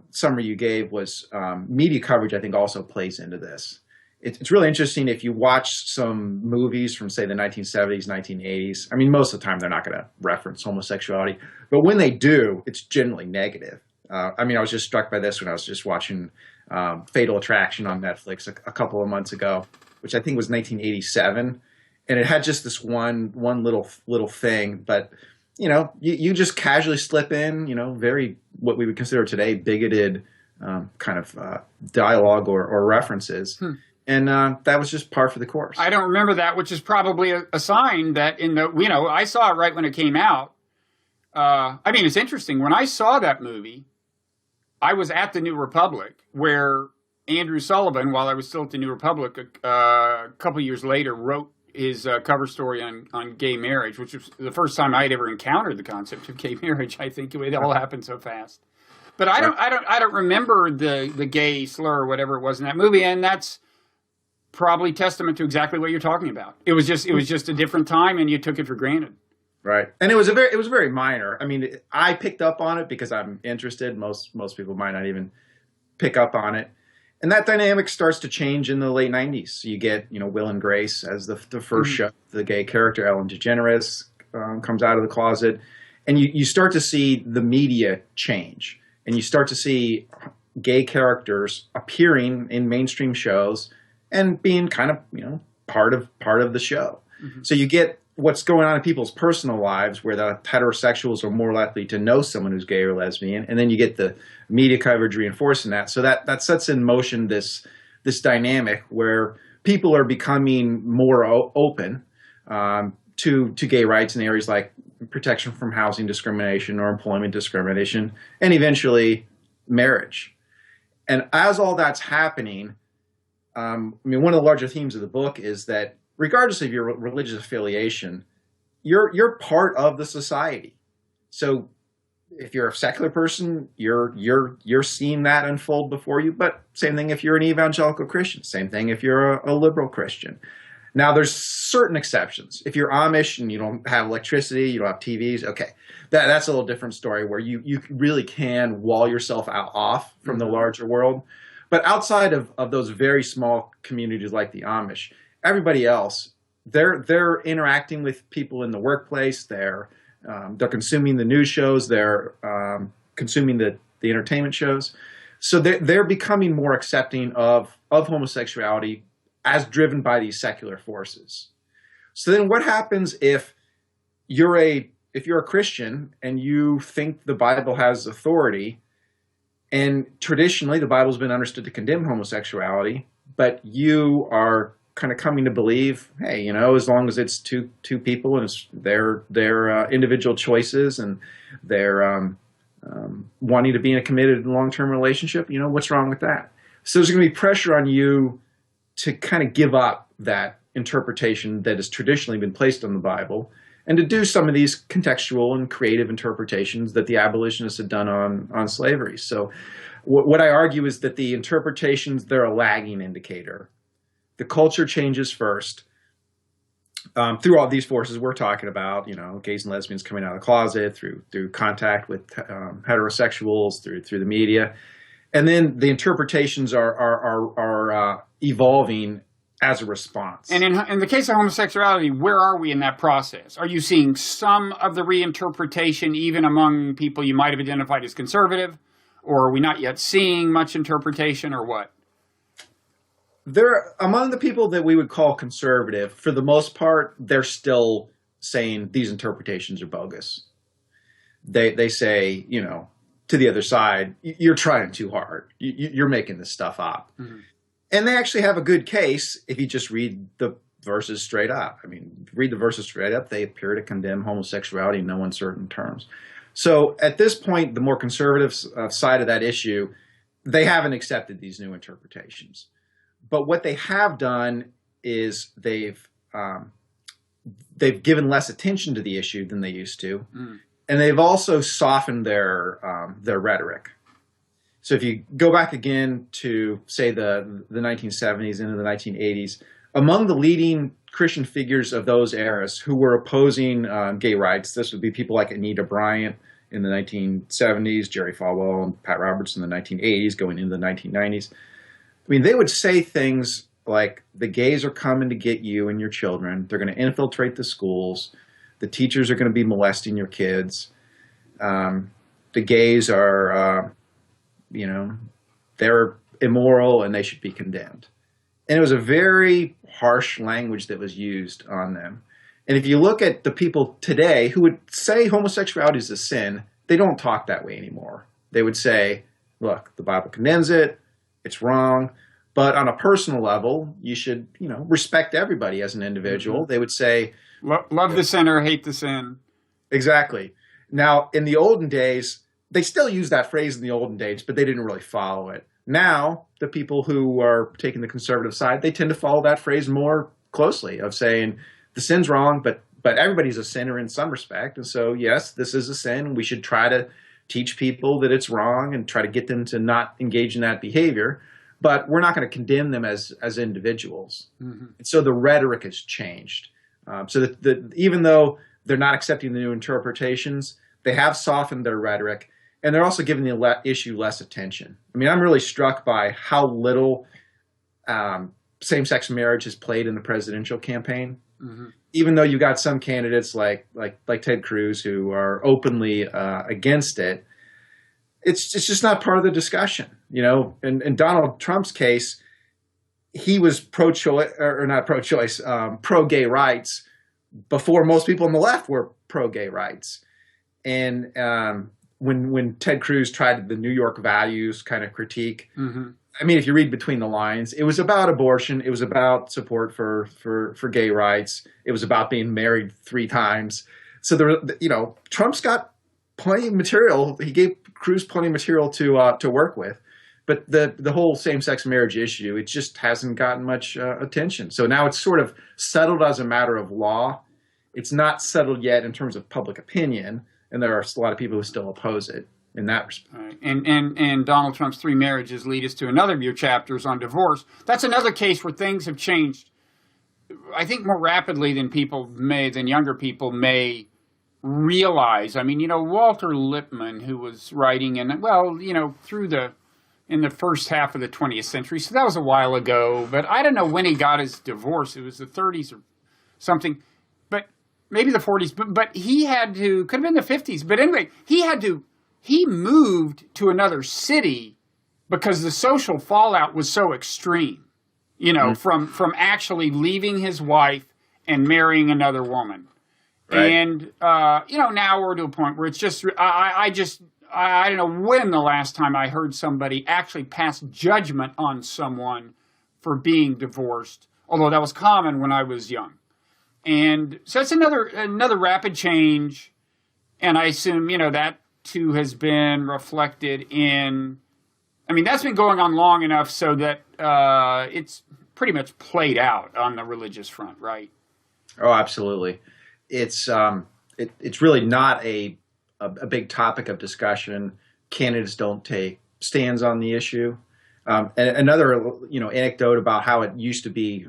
summary you gave was media coverage, I think, also plays into this. It's really interesting if you watch some movies from, say, the 1970s, 1980s. I mean, most of the time they're not going to reference homosexuality. But when they do, it's generally negative. I was just struck by this when I was just watching Fatal Attraction on Netflix a couple of months ago, which I think was 1987. And it had just this one little thing. But, you just casually slip in, very what we would consider today bigoted dialogue or references. And that was just par for the course. I don't remember that, which is probably a sign that I saw it right when it came out. It's interesting. When I saw that movie, I was at the New Republic, where Andrew Sullivan, while I was still at the New Republic, a couple years later, wrote his cover story on gay marriage, which was the first time I'd ever encountered the concept of gay marriage. I think it all happened so fast. But I don't remember the gay slur or whatever it was in that movie, and that's probably testament to exactly what you're talking about. It was just a different time, and you took it for granted. Right. And it was very minor. I mean, I picked up on it because I'm interested. Most people might not even pick up on it. And that dynamic starts to change in the late 90s. So you get, Will and Grace as the first show. The gay character, Ellen DeGeneres, comes out of the closet. And you start to see the media change. And you start to see gay characters appearing in mainstream shows and being kind of, part of the show. Mm-hmm. So you get what's going on in people's personal lives where the heterosexuals are more likely to know someone who's gay or lesbian. And then you get the media coverage reinforcing that. So that sets in motion this dynamic where people are becoming more open to gay rights in areas like protection from housing discrimination or employment discrimination, and eventually marriage. And as all that's happening, one of the larger themes of the book is that regardless of your religious affiliation, you're part of the society. So if you're a secular person, you're seeing that unfold before you. But same thing if you're an evangelical Christian. Same thing if you're a liberal Christian. Now, there's certain exceptions. If you're Amish and you don't have electricity, you don't have TVs, okay, that's a little different story where you really can wall yourself off from the larger world. But outside of those very small communities like the Amish, everybody else, they're interacting with people in the workplace. They're consuming the news shows. They're consuming the entertainment shows. So they're becoming more accepting of homosexuality as driven by these secular forces. So then what happens if you're a Christian and you think the Bible has authority, and traditionally the Bible's been understood to condemn homosexuality, but you are kind of coming to believe, hey, as long as it's two people and it's their individual choices and they're wanting to be in a committed long-term relationship, what's wrong with that? So there's going to be pressure on you to kind of give up that interpretation that has traditionally been placed on the Bible and to do some of these contextual and creative interpretations that the abolitionists had done on slavery. So what I argue is that the interpretations, they're a lagging indicator. The culture changes first through all these forces we're talking about, gays and lesbians coming out of the closet, through contact with heterosexuals, through the media. And then the interpretations are evolving as a response. And in the case of homosexuality, where are we in that process? Are you seeing some of the reinterpretation even among people you might have identified as conservative? Or are we not yet seeing much interpretation, or what? Among the people that we would call conservative, for the most part, they're still saying these interpretations are bogus. They say, to the other side, you're trying too hard. You're making this stuff up. Mm-hmm. And they actually have a good case if you just read the verses straight up. If you read the verses straight up, they appear to condemn homosexuality in no uncertain terms. So at this point, the more conservative side of that issue, they haven't accepted these new interpretations. But what they have done is they've given less attention to the issue than they used to. Mm. And they've also softened their rhetoric. So if you go back again to, say, the 1970s into the 1980s, among the leading Christian figures of those eras who were opposing gay rights, this would be people like Anita Bryant in the 1970s, Jerry Falwell and Pat Roberts in the 1980s, going into the 1990s. They would say things like, the gays are coming to get you and your children. They're going to infiltrate the schools. The teachers are going to be molesting your kids. The gays are, they're immoral and they should be condemned. And it was a very harsh language that was used on them. And if you look at the people today who would say homosexuality is a sin, they don't talk that way anymore. They would say, look, the Bible condemns it. It's wrong. But on a personal level, you should, respect everybody as an individual. Mm-hmm. They would say, love the sinner, hate the sin. Exactly. Now, in the olden days, they still used that phrase in the olden days, but they didn't really follow it. Now, the people who are taking the conservative side, they tend to follow that phrase more closely, of saying the sin's wrong, but everybody's a sinner in some respect. And so, yes, this is a sin. We should try to teach people that it's wrong and try to get them to not engage in that behavior. But we're not going to condemn them as individuals. Mm-hmm. And so the rhetoric has changed. So that even though They're not accepting the new interpretations. They have softened their rhetoric, and they're also giving the issue less attention. I mean, I'm really struck by how little same-sex marriage is played in the presidential campaign. Mm-hmm. Even though you got some candidates like Ted Cruz who are openly against it, it's just not part of the discussion. In Donald Trump's case, he was pro-choice or not pro-choice, pro-gay rights before most people on the left were pro-gay rights. And when Ted Cruz tried the New York values kind of critique, mm-hmm. I mean, if you read between the lines, it was about abortion. It was about support for gay rights. It was about being married 3 times. So Trump's got plenty of material. He gave Cruz plenty of material to work with. But the whole same-sex marriage issue, it just hasn't gotten much attention. So now it's sort of settled as a matter of law. It's not settled yet in terms of public opinion, and there are a lot of people who still oppose it in that respect. Right. And Donald Trump's 3 marriages lead us to another of your chapters on divorce. That's another case where things have changed, I think, more rapidly than younger people may realize. I mean, Walter Lippmann, who was writing in the first half of the 20th century, so that was a while ago, but I don't know when he got his divorce. It was the 30s or something, but maybe the 40s, but he had to, could have been the 50s, but anyway, he moved to another city because the social fallout was so extreme, mm-hmm. from actually leaving his wife and marrying another woman. Right. And, now we're to a point where it's just, I don't know when the last time I heard somebody actually pass judgment on someone for being divorced, although that was common when I was young. And so it's another rapid change, and I assume, that too has been reflected in, that's been going on long enough so that it's pretty much played out on the religious front, right? Oh, absolutely. It's really not a big topic of discussion. Candidates don't take stands on the issue. And another, anecdote about how it used to be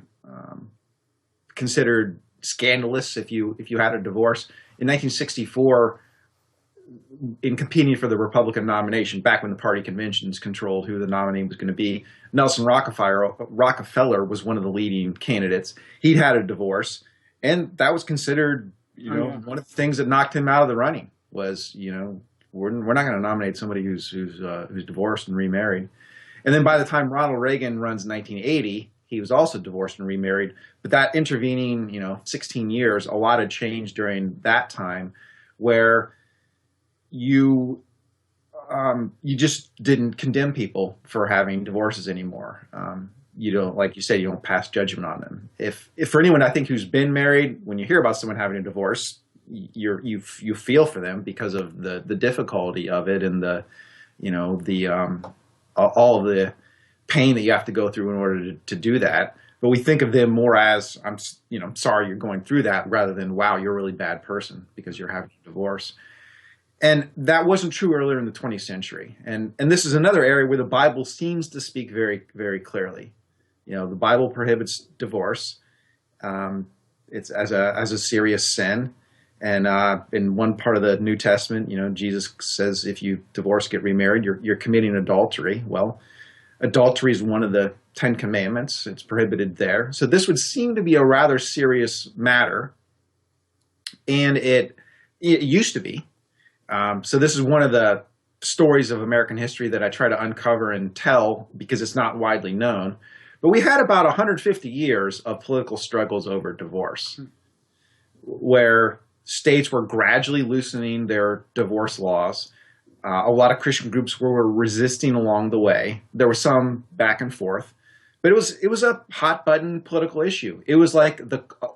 considered scandalous if you had a divorce. In 1964, in competing for the Republican nomination, back when the party conventions controlled who the nominee was going to be, Nelson Rockefeller was one of the leading candidates. He'd had a divorce, and that was considered, one of the things that knocked him out of the running. Was, we're not going to nominate somebody who's divorced and remarried. And then by the time Ronald Reagan runs in 1980, he was also divorced and remarried. But that intervening, 16 years, a lot had changed during that time, where you just didn't condemn people for having divorces anymore. You don't, like you said, you don't pass judgment on them. If for anyone I think who's been married, when you hear about someone having a divorce, you feel for them because of the difficulty of it and all of the pain that you have to go through in order to do that. But we think of them more as, I'm sorry you're going through that, rather than, wow, you're a really bad person because you're having a divorce. And that wasn't true earlier in the 20th century. And this is another area where the Bible seems to speak very, very clearly. The Bible prohibits divorce. It's as a serious sin. And in one part of the New Testament, Jesus says if you divorce, get remarried, you're committing adultery. Well, adultery is one of the 10 commandments. It's prohibited there. So this would seem to be a rather serious matter. And it used to be. So this is one of the stories of American history that I try to uncover and tell because it's not widely known. But we had about 150 years of political struggles over divorce, where states were gradually loosening their divorce laws. A lot of Christian groups were resisting along the way. There was some back and forth, but it was a hot button political issue. It was like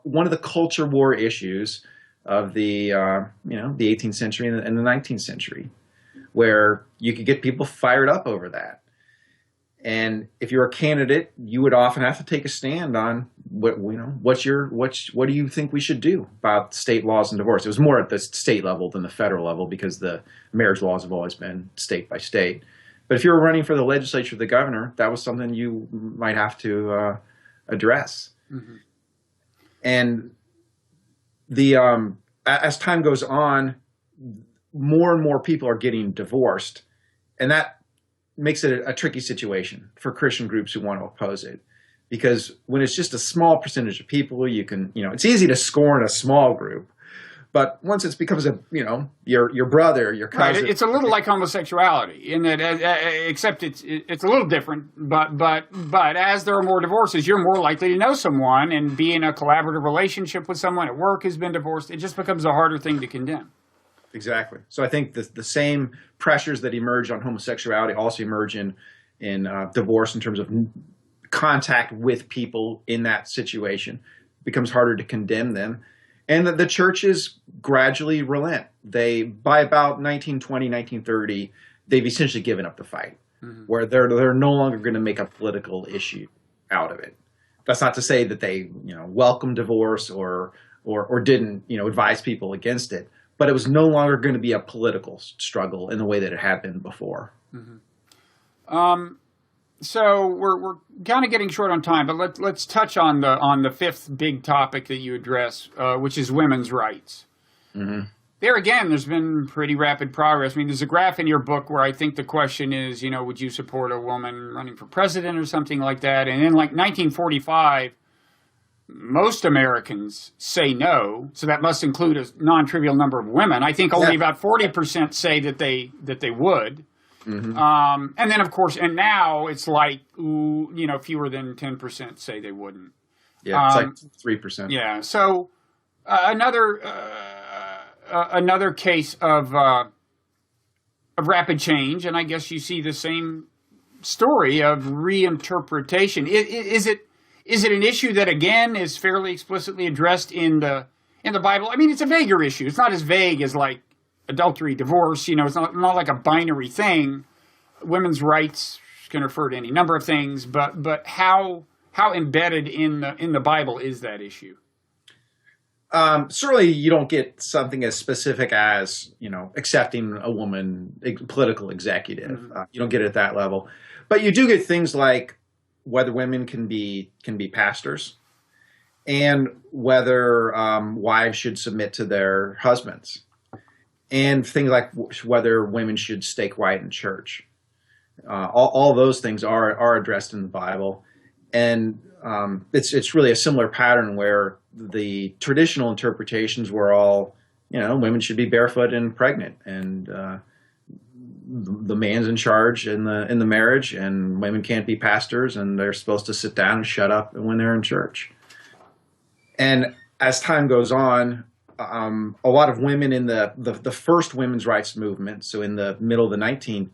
one of the culture war issues of the 18th century and the 19th century, where you could get people fired up over that. And if you're a candidate, you would often have to take a stand on what do you think we should do about state laws and divorce? It was more at the state level than the federal level because the marriage laws have always been state by state. But if you were running for the legislature, the governor, that was something you might have to address. Mm-hmm. And as time goes on, more and more people are getting divorced, and that makes it a tricky situation for Christian groups who want to oppose it. Because when it's just a small percentage of people, you can, it's easy to scorn a small group. But once it becomes your brother, your cousin, right? It's a little like homosexuality in that, except it's a little different. But as there are more divorces, you're more likely to know someone and be in a collaborative relationship with someone at work who's been divorced. It just becomes a harder thing to condemn. Exactly. So I think the same pressures that emerge on homosexuality also emerge in divorce in terms of contact with people in that situation. It becomes harder to condemn them. And the churches gradually relent. By about 1920, 1930, they've essentially given up the fight, where they're no longer going to make a political issue out of it. That's not to say that they welcome divorce or didn't advise people against it, but it was no longer going to be a political struggle in the way that it had been before. So we're kind of getting short on time, but let's touch on the fifth big topic that you address, which is women's rights. Mm-hmm. There again, there's been pretty rapid progress. I mean, there's a graph in your book where I think the question is, would you support a woman running for president or something like that? And in 1945, most Americans say no, so that must include a non-trivial number of women. I think only about 40% say that they would. Mm-hmm. And then, of course, and now it's like, fewer than 10% say they wouldn't. Yeah, it's like 3%. Yeah. So another case of rapid change, and I guess you see the same story of reinterpretation. Is it an issue that again is fairly explicitly addressed in the Bible? I mean, it's a vaguer issue. It's not as vague as like adultery, divorce, it's not like a binary thing. Women's rights can refer to any number of things, but how embedded in the Bible is that issue? Certainly you don't get something as specific as, accepting a woman, a political executive. Mm-hmm. You don't get it at that level. But you do get things like whether women can be pastors and whether wives should submit to their husbands. And things like whether women should stake white in church. All those things are addressed in the Bible. And it's really a similar pattern where the traditional interpretations were all, women should be barefoot and pregnant. And the man's in charge in the marriage, and women can't be pastors, and they're supposed to sit down and shut up when they're in church. And as time goes on, a lot of women in the first women's rights movement, so in the middle of the 19th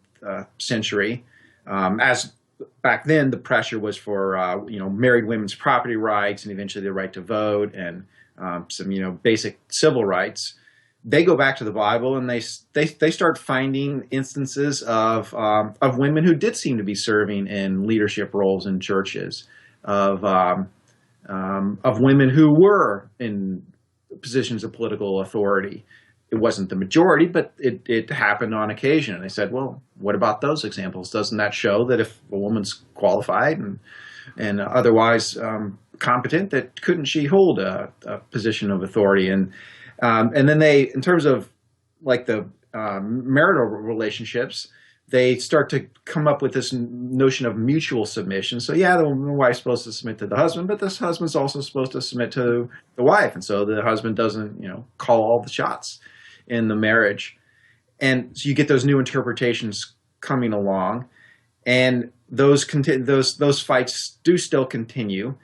century, as back then the pressure was for married women's property rights and eventually the right to vote and some basic civil rights. They go back to the Bible and they start finding instances of women who did seem to be serving in leadership roles in churches, of women who were in positions of political authority. It wasn't the majority, but it happened on occasion. And they said, well, what about those examples? Doesn't that show that if a woman's qualified and otherwise competent, that couldn't she hold a position of authority? And then they, in terms of like the marital relationships, they start to come up with this notion of mutual submission. So yeah, the wife's supposed to submit to the husband, but this husband's also supposed to submit to the wife. And so the husband doesn't, call all the shots in the marriage. And so you get those new interpretations coming along, and those fights do still continue.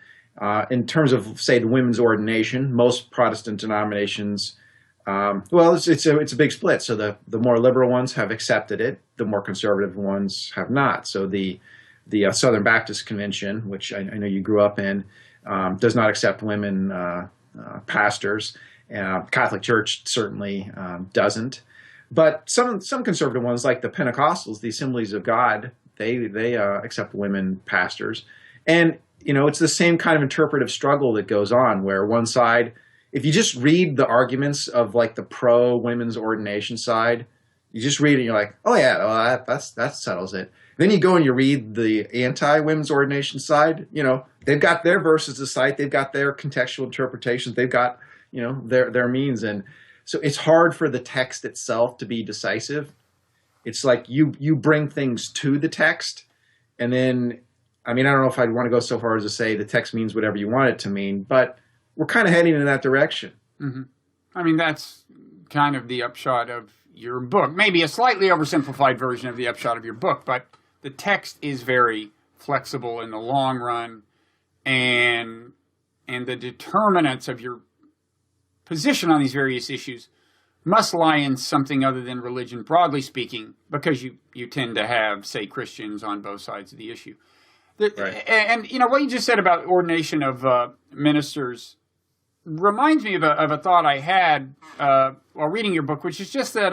In terms of, say, the women's ordination, most Protestant denominations, it's a big split. So the more liberal ones have accepted it, the more conservative ones have not. So the Southern Baptist Convention, which I know you grew up in, does not accept women pastors. Catholic Church certainly doesn't. But some conservative ones, like the Pentecostals, the Assemblies of God, they accept women pastors. And it's the same kind of interpretive struggle that goes on, where one side, if you just read the arguments of like the pro-women's ordination side, you just read it and you're like, oh yeah, well, that settles it. Then you go and you read the anti-women's ordination side, they've got their verses to cite, they've got their contextual interpretations, they've got, their means. And So it's hard for the text itself to be decisive. It's like you bring things to the text, and then, I mean, I don't know if I'd want to go so far as to say the text means whatever you want it to mean, but we're kind of heading in that direction. Mm-hmm. I mean, that's kind of the upshot of your book. Maybe a slightly oversimplified version of the upshot of your book, but the text is very flexible in the long run, and the determinants of your position on these various issues must lie in something other than religion, broadly speaking, because you tend to have, say, Christians on both sides of the issue. Right. And you know, what you just said about ordination of ministers reminds me of a thought I had while reading your book, which is just that,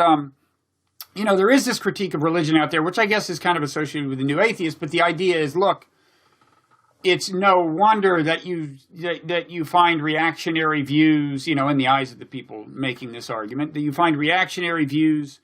you know, there is this critique of religion out there, which I guess is kind of associated with the new atheist, but the idea is, look, it's no wonder that you find reactionary views, you know, in the eyes of the people making this argument, that you find reactionary views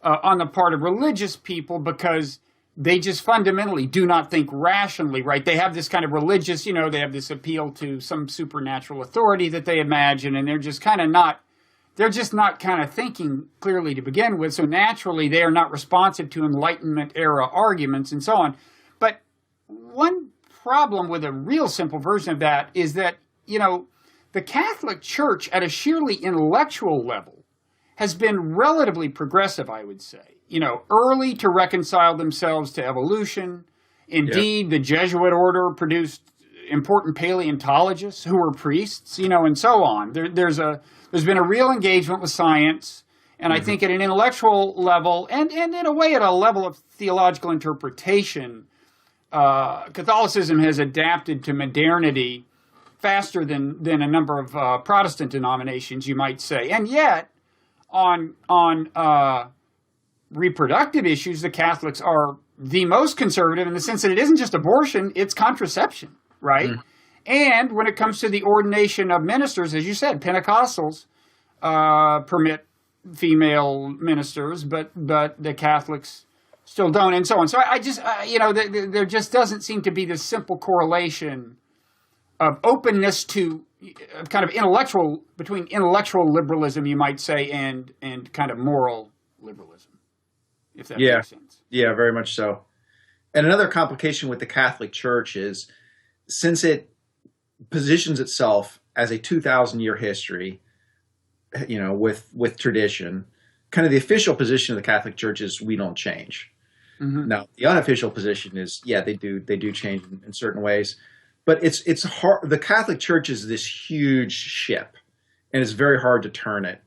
on the part of religious people because they just fundamentally do not think rationally, right? They have this kind of religious, you know, they have this appeal to some supernatural authority that they imagine, and they're just not kind of thinking clearly to begin with. So naturally, they are not responsive to Enlightenment era arguments and so on. But one problem with a real simple version of that is that, you know, the Catholic Church at a sheerly intellectual level has been relatively progressive, I would say. You know, early to reconcile themselves to evolution. Indeed, the Jesuit order produced important paleontologists who were priests, you know, and so on. There's been a real engagement with science, and I think at an intellectual level, and in a way at a level of theological interpretation, Catholicism has adapted to modernity faster than a number of Protestant denominations, you might say. And yet, on reproductive issues, the Catholics are the most conservative in the sense that it isn't just abortion, it's contraception, right? And when it comes to the ordination of ministers, as you said, Pentecostals permit female ministers, but the Catholics still don't, and so on. So I just, you know, there just doesn't seem to be this simple correlation of openness to kind of between intellectual liberalism, you might say, and kind of moral liberalism, if that makes sense. Yeah, very much so. And another complication with the Catholic Church is, since it positions itself as a 2,000-year history, you know, with tradition, kind of the official position of the Catholic Church is we don't change. Now, the unofficial position is, yeah, they do change in certain ways, but it's hard. The Catholic Church is this huge ship, and it's very hard to turn it.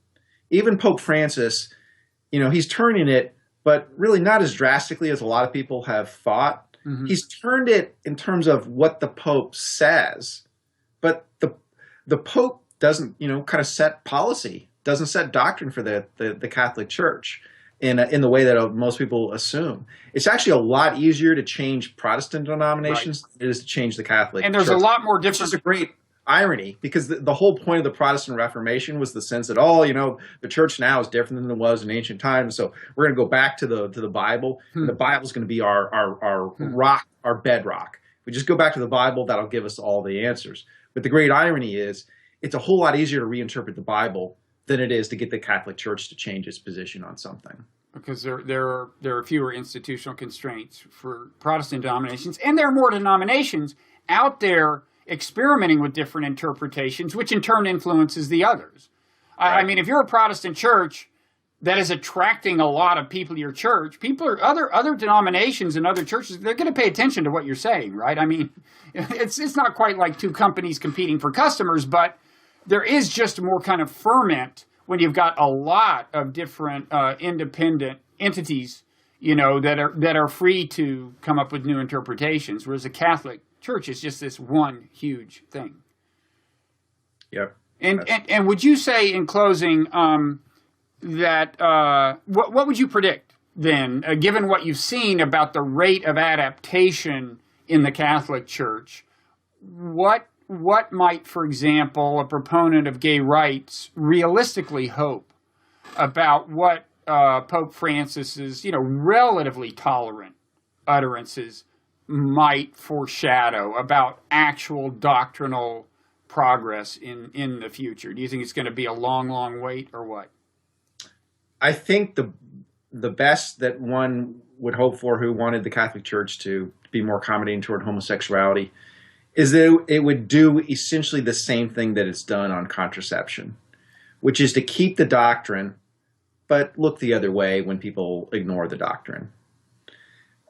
Even Pope Francis, you know, he's turning it, but really not as drastically as a lot of people have thought. He's turned it in terms of what the Pope says, but the Pope doesn't, you know, kind of set policy, doesn't set doctrine for the Catholic Church in the way that most people assume. It's actually a lot easier to change Protestant denominations than it is to change the Catholic Church. And there's a lot more different. Which is a great irony, because the whole point of the Protestant Reformation was the sense that, oh, you know, the church now is different than it was in ancient times, so we're going to go back to the Bible, and the Bible is going to be our rock, our bedrock. If we just go back to the Bible, that'll give us all the answers. But the great irony is, it's a whole lot easier to reinterpret the Bible than it is to get the Catholic Church to change its position on something. Because there are fewer institutional constraints for Protestant denominations, and there are more denominations out there experimenting with different interpretations, which in turn influences the others. Right. I mean, if you're a Protestant church that is attracting a lot of people to your church, people are other denominations and other churches, they're going to pay attention to what you're saying, right? I mean, it's not quite like two companies competing for customers, but there is just more kind of ferment when you've got a lot of different independent entities, you know, that are free to come up with new interpretations, whereas the Catholic Church is just this one huge thing. Yep. And would you say, in closing, that what would you predict then, given what you've seen about the rate of adaptation in the Catholic Church? What might, for example, a proponent of gay rights realistically hope about what Pope Francis's, you know, relatively tolerant utterances might foreshadow about actual doctrinal progress in the future? Do you think it's going to be a long, long wait, or what? I think the best that one would hope for who wanted the Catholic Church to be more accommodating toward homosexuality is that it would do essentially the same thing that it's done on contraception, which is to keep the doctrine, but look the other way when people ignore the doctrine.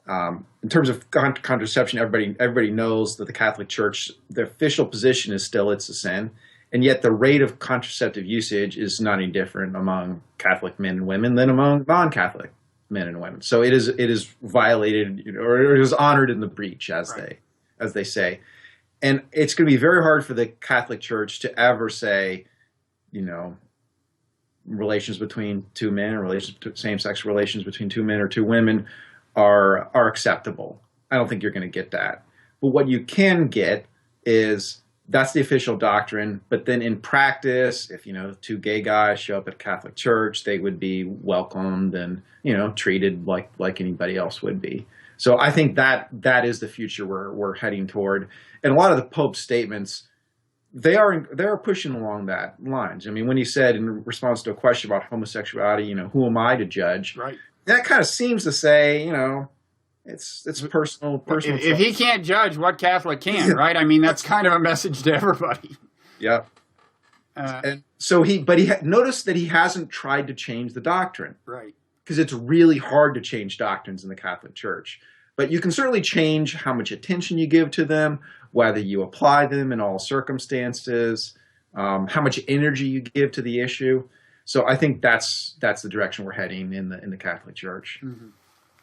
In terms of contraception, everybody knows that the Catholic Church, the official position is still it's a sin, and yet the rate of contraceptive usage is not any different among Catholic men and women than among non-Catholic men and women. So it is violated, or it is honored in the breach, as they say. And it's going to be very hard for the Catholic Church to ever say, relations between two men, or same-sex relations between two men or two women are acceptable. I don't think you're going to get that. But what you can get is that's the official doctrine. But then in practice, if two gay guys show up at a Catholic church, they would be welcomed and treated like anybody else would be. So I think that is the future we're heading toward. And a lot of the Pope's statements, they are pushing along that lines. I mean, when he said in response to a question about homosexuality, who am I to judge? Right. That kind of seems to say, it's personal. If he can't judge, what Catholic can, right? I mean, that's kind of a message to everybody. Yep. And so notice that he hasn't tried to change the doctrine. Right. Because it's really hard to change doctrines in the Catholic Church. But you can certainly change how much attention you give to them, whether you apply them in all circumstances, how much energy you give to the issue. So I think that's the direction we're heading in the Catholic Church. Mm-hmm.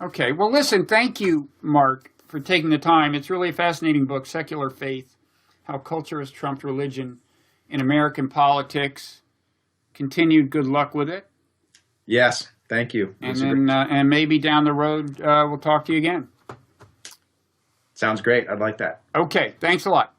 Okay. Well, listen, thank you, Mark, for taking the time. It's really a fascinating book, Secular Faith, How Culture Has Trumped Religion in American Politics. Continued good luck with it. Yes. Thank you. And then, and maybe down the road, we'll talk to you again. Sounds great. I'd like that. Okay. Thanks a lot.